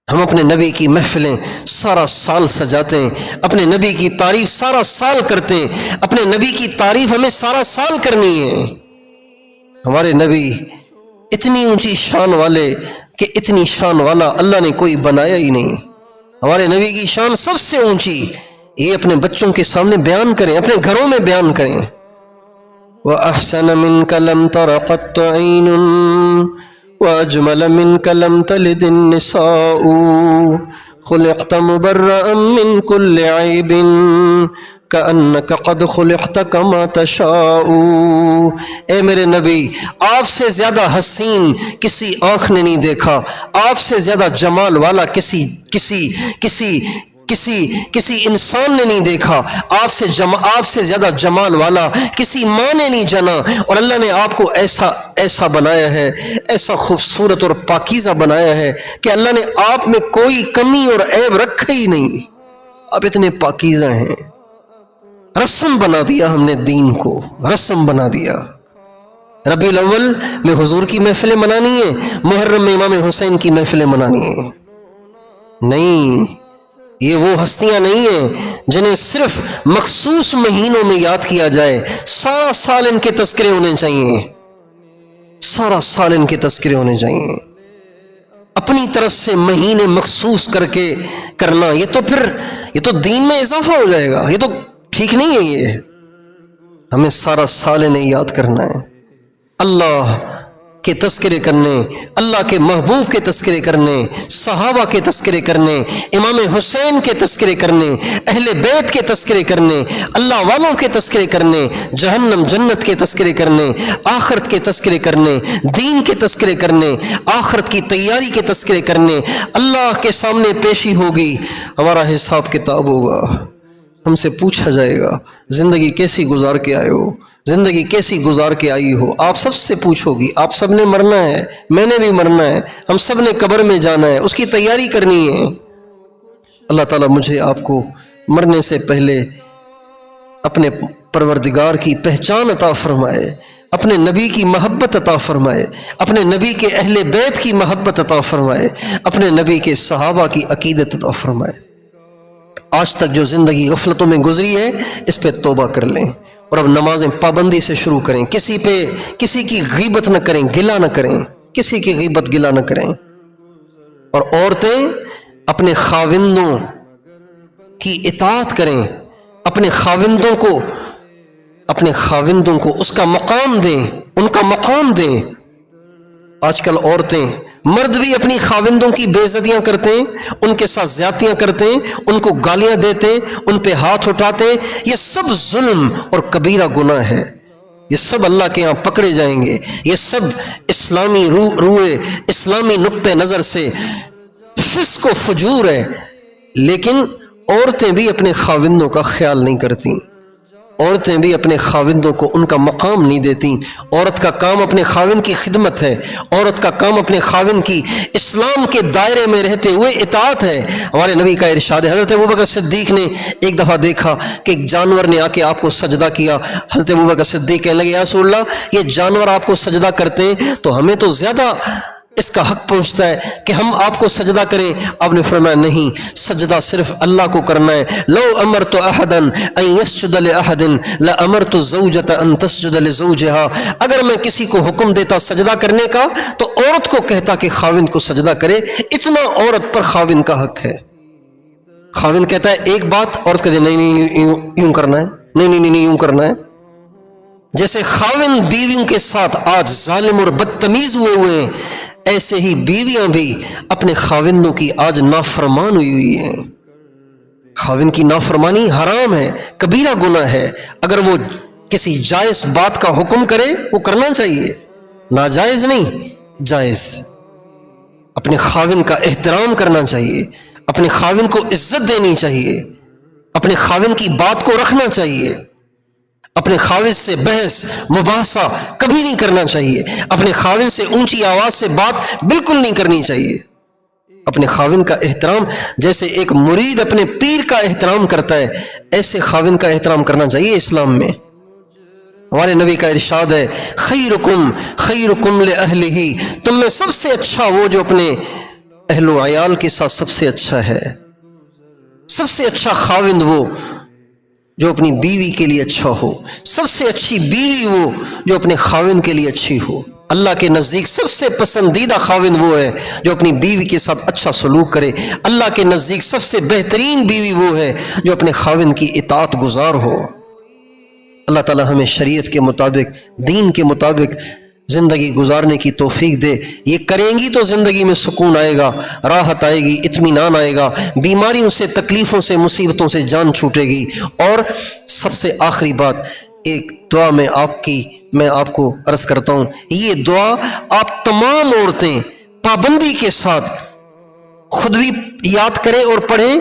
ہم اپنے نبی کی محفلیں سارا سال سجاتے ہیں، اپنے نبی کی تعریف سارا سال کرتے ہیں، اپنے نبی کی تعریف ہمیں سارا سال کرنی ہے۔ ہمارے نبی اتنی اونچی شان والے کہ اتنی شان والا اللہ نے کوئی بنایا ہی نہیں۔ ہمارے نبی کی شان سب سے اونچی، یہ اپنے بچوں کے سامنے بیان کریں، اپنے گھروں میں بیان کریں۔ وأحسن منك لم تر قط عين وأجمل منك لم تلد النساء خلقت مبرأ من كل عيب كأنك قد خلقت كما تشاء۔ اے میرے نبی، آپ سے زیادہ حسین کسی آنکھ نے نہیں دیکھا، آپ سے زیادہ جمال والا کسی انسان نے نہیں دیکھا، آپ سے زیادہ جمال والا کسی ماں نے نہیں جنا، اور اللہ نے آپ کو ایسا بنایا ہے، ایسا خوبصورت اور پاکیزہ بنایا ہے کہ اللہ نے آپ میں کوئی کمی اور عیب رکھا ہی نہیں، آپ اتنے پاکیزہ ہیں۔ رسم بنا دیا ہم نے دین کو، رسم بنا دیا۔ ربیع الاول میں حضور کی محفلیں منانی ہے، محرم میں امام حسین کی محفلیں منانی ہے؟ نہیں، یہ وہ ہستیاں نہیں ہیں جنہیں صرف مخصوص مہینوں میں یاد کیا جائے، سارا سال ان کے تذکرے ہونے چاہیے، سارا سال ان کے تذکرے ہونے چاہیے۔ اپنی طرف سے مہینے مخصوص کر کے کرنا، یہ تو دین میں اضافہ ہو جائے گا، یہ تو ٹھیک نہیں ہے۔ یہ ہمیں سارا سال انہیں یاد کرنا ہے، اللہ کے تذکرے کرنے، اللہ کے محبوب کے تذکرے کرنے، صحابہ کے تذکرے کرنے، امام حسین کے تذکرے کرنے، اہل بیت کے تذکرے کرنے، اللہ والوں کے تذکرے کرنے، جہنم جنت کے تذکرے کرنے، آخرت کے تذکرے کرنے، دین کے تذکرے کرنے، آخرت کی تیاری کے تذکرے کرنے۔ اللہ کے سامنے پیشی ہوگی، ہمارا حساب کتاب ہوگا، ہم سے پوچھا جائے گا زندگی کیسی گزار کے آئے ہو، زندگی کیسی گزار کے آئی ہو۔ آپ سب سے پوچھو گی، آپ سب نے مرنا ہے، میں نے بھی مرنا ہے، ہم سب نے قبر میں جانا ہے، اس کی تیاری کرنی ہے۔ اللہ تعالیٰ مجھے آپ کو مرنے سے پہلے اپنے پروردگار کی پہچان عطا فرمائے، اپنے نبی کی محبت عطا فرمائے، اپنے نبی کے اہل بیت کی محبت عطا فرمائے، اپنے نبی کے صحابہ کی عقیدت عطا فرمائے۔ آج تک جو زندگی غفلتوں میں گزری ہے، اس پہ توبہ کر لیں، اور اب نمازیں پابندی سے شروع کریں، کسی کی غیبت نہ کریں، گلہ نہ کریں، کسی کی غیبت گلہ نہ کریں۔ اور عورتیں اپنے خاوندوں کی اطاعت کریں، اپنے خاوندوں کو اس کا مقام دیں، ان کا مقام دیں۔ آج کل عورتیں، مرد بھی اپنی خاوندوں کی بے عزتیاں کرتے ہیں، ان کے ساتھ زیادتیاں کرتے ہیں، ان کو گالیاں دیتے ہیں، ان پہ ہاتھ اٹھاتے ہیں۔ یہ سب ظلم اور کبیرہ گناہ ہے، یہ سب اللہ کے ہاں پکڑے جائیں گے۔ یہ سب اسلامی اسلامی نقطہ نظر سے فسق و فجور ہے۔ لیکن عورتیں بھی اپنے خاوندوں کا خیال نہیں کرتی، عورتیں بھی اپنے خاوندوں کو ان کا مقام نہیں دیتی۔ عورت کا کام اپنے خاوند کی خدمت ہے، عورت کا کام اپنے خاوند کی اسلام کے دائرے میں رہتے ہوئے اطاعت ہے۔ ہمارے نبی کا ارشاد ہے، حضرت ابوبکر صدیق نے ایک دفعہ دیکھا کہ ایک جانور نے آ کے آپ کو سجدہ کیا۔ حضرت ابوبکر صدیق کہنے لگے، یا رسول اللہ، یہ جانور آپ کو سجدہ کرتے ہیں تو ہمیں تو زیادہ اس کا حق پہنچتا ہے کہ ہم آپ کو سجدہ کریں۔ آپ نے فرمایا نہیں، سجدہ صرف اللہ کو کرنا ہے۔ لو امرت احدا ان يسجد لاحد لامرت الزوجة ان تسجد لزوجها، اگر میں کسی کو حکم دیتا سجدہ کرنے کا تو عورت کو کہتا کہ خاوند کو سجدہ کرے۔ اتنا عورت پر خاوند کا حق ہے۔ خاوند کہتا ہے ایک بات، عورت کہتے نہیں یوں کرنا ہے، نہیں یوں کرنا ہے۔ جیسے خاوند بیویوں کے ساتھ آج ظالم اور بدتمیز ہوئے ہیں، ایسے ہی بیویاں بھی اپنے خاوندوں کی آج نافرمان ہوئی ہیں۔ خاوند کی نافرمانی حرام ہے، کبیرہ گناہ ہے۔ اگر وہ کسی جائز بات کا حکم کرے وہ کرنا چاہیے، ناجائز نہیں، جائز۔ اپنے خاوند کا احترام کرنا چاہیے، اپنے خاوند کو عزت دینی چاہیے، اپنے خاوند کی بات کو رکھنا چاہیے، اپنے خاوند سے بحث مباحثہ کبھی نہیں کرنا چاہیے، اپنے خاوند سے اونچی آواز سے بات بالکل نہیں کرنی چاہیے۔ اپنے خاوند کا احترام جیسے ایک مرید اپنے پیر کا احترام کرتا ہے، ایسے خاوند کا احترام کرنا چاہیے اسلام میں۔ ہمارے نبی کا ارشاد ہے، خیرکم لأہلہ، تم میں سب سے اچھا وہ جو اپنے اہل و عیال کے ساتھ سب سے اچھا ہے۔ سب سے اچھا خاوند وہ جو اپنی بیوی کے لیے اچھا ہو، سب سے اچھی بیوی وہ جو اپنے خاوند کے لیے اچھی ہو۔ اللہ کے نزدیک سب سے پسندیدہ خاوند وہ ہے جو اپنی بیوی کے ساتھ اچھا سلوک کرے۔ اللہ کے نزدیک سب سے بہترین بیوی وہ ہے جو اپنے خاوند کی اطاعت گزار ہو۔ اللہ تعالی ہمیں شریعت کے مطابق، دین کے مطابق زندگی گزارنے کی توفیق دے۔ یہ کریں گی تو زندگی میں سکون آئے گا، راحت آئے گی، اطمینان آئے گا، بیماریوں سے، تکلیفوں سے، مصیبتوں سے جان چھوٹے گی۔ اور سب سے آخری بات، ایک دعا میں آپ کو عرض کرتا ہوں، یہ دعا آپ تمام عورتیں پابندی کے ساتھ خود بھی یاد کریں اور پڑھیں،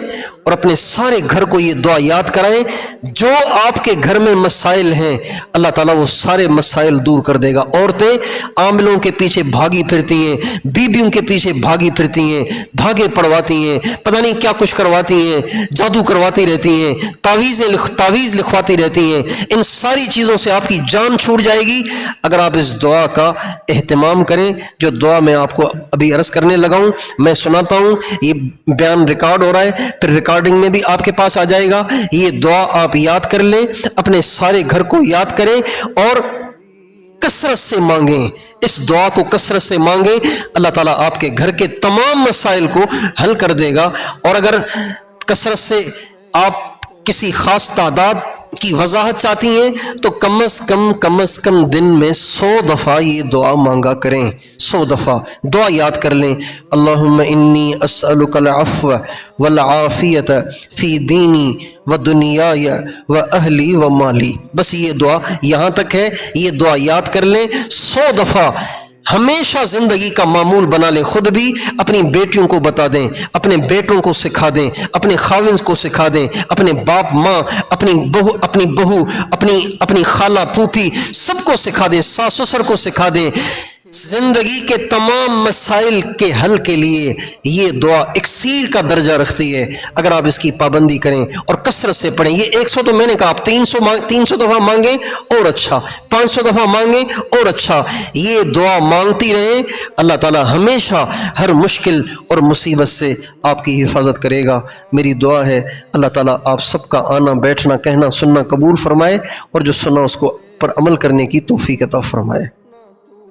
اور اپنے سارے گھر کو یہ دعا یاد کرائیں۔ جو آپ کے گھر میں مسائل ہیں اللہ تعالیٰ وہ سارے مسائل دور کر دے گا۔ عورتیں عاملوں کے پیچھے بھاگی پھرتی ہیں، بیویوں کے پیچھے بھاگی پھرتی ہیں، دھاگے پڑواتی ہیں، پتہ نہیں کیا کچھ کرواتی ہیں، جادو کرواتی رہتی ہیں، تعویذ لکھواتی رہتی ہیں۔ ان ساری چیزوں سے آپ کی جان چھوٹ جائے گی اگر آپ اس دعا کا اہتمام کریں، جو دعا میں آپ کو ابھی عرض کرنے لگا ہوں۔ میں سناتا ہوں، یہ بیان ریکارڈ ہو رہا ہے، پھر ریکارڈنگ میں بھی آپ کے پاس آ جائے گا۔ یہ دعا آپ یاد کر لیں، اپنے سارے گھر کو یاد کریں اور کثرت سے مانگیں۔ اس دعا کو کثرت سے مانگیں، اللہ تعالیٰ آپ کے گھر کے تمام مسائل کو حل کر دے گا۔ اور اگر کثرت سے آپ کسی خاص تعداد کی وضاحت چاہتی ہیں تو کم از کم دن میں 100 دفعہ یہ دعا مانگا کریں۔ 100 دفعہ دعا یاد کر لیں، اللہم انی اسألک العفو والعافیت فی دینی و دنیای و اہلی و مالی۔ بس یہ دعا یہاں تک ہے، یہ دعا یاد کر لیں 100 دفعہ، ہمیشہ زندگی کا معمول بنا لیں۔ خود بھی اپنی بیٹیوں کو بتا دیں، اپنے بیٹوں کو سکھا دیں، اپنے خاوند کو سکھا دیں، اپنے باپ ماں، اپنی بہو، اپنی خالہ پھوپھی سب کو سکھا دیں، ساس سسر کو سکھا دیں۔ زندگی کے تمام مسائل کے حل کے لیے یہ دعا اکسیر کا درجہ رکھتی ہے اگر آپ اس کی پابندی کریں اور کثرت سے پڑھیں۔ یہ 100 تو میں نے کہا، آپ 300 دفعہ مانگیں اور اچھا، 500 دفعہ مانگیں اور اچھا۔ یہ دعا مانگتی رہیں، اللہ تعالی ہمیشہ ہر مشکل اور مصیبت سے آپ کی حفاظت کرے گا۔ میری دعا ہے اللہ تعالیٰ آپ سب کا آنا، بیٹھنا، کہنا، سننا قبول فرمائے، اور جو سنا اس کو پر عمل کرنے کی توفیق عطا فرمائے۔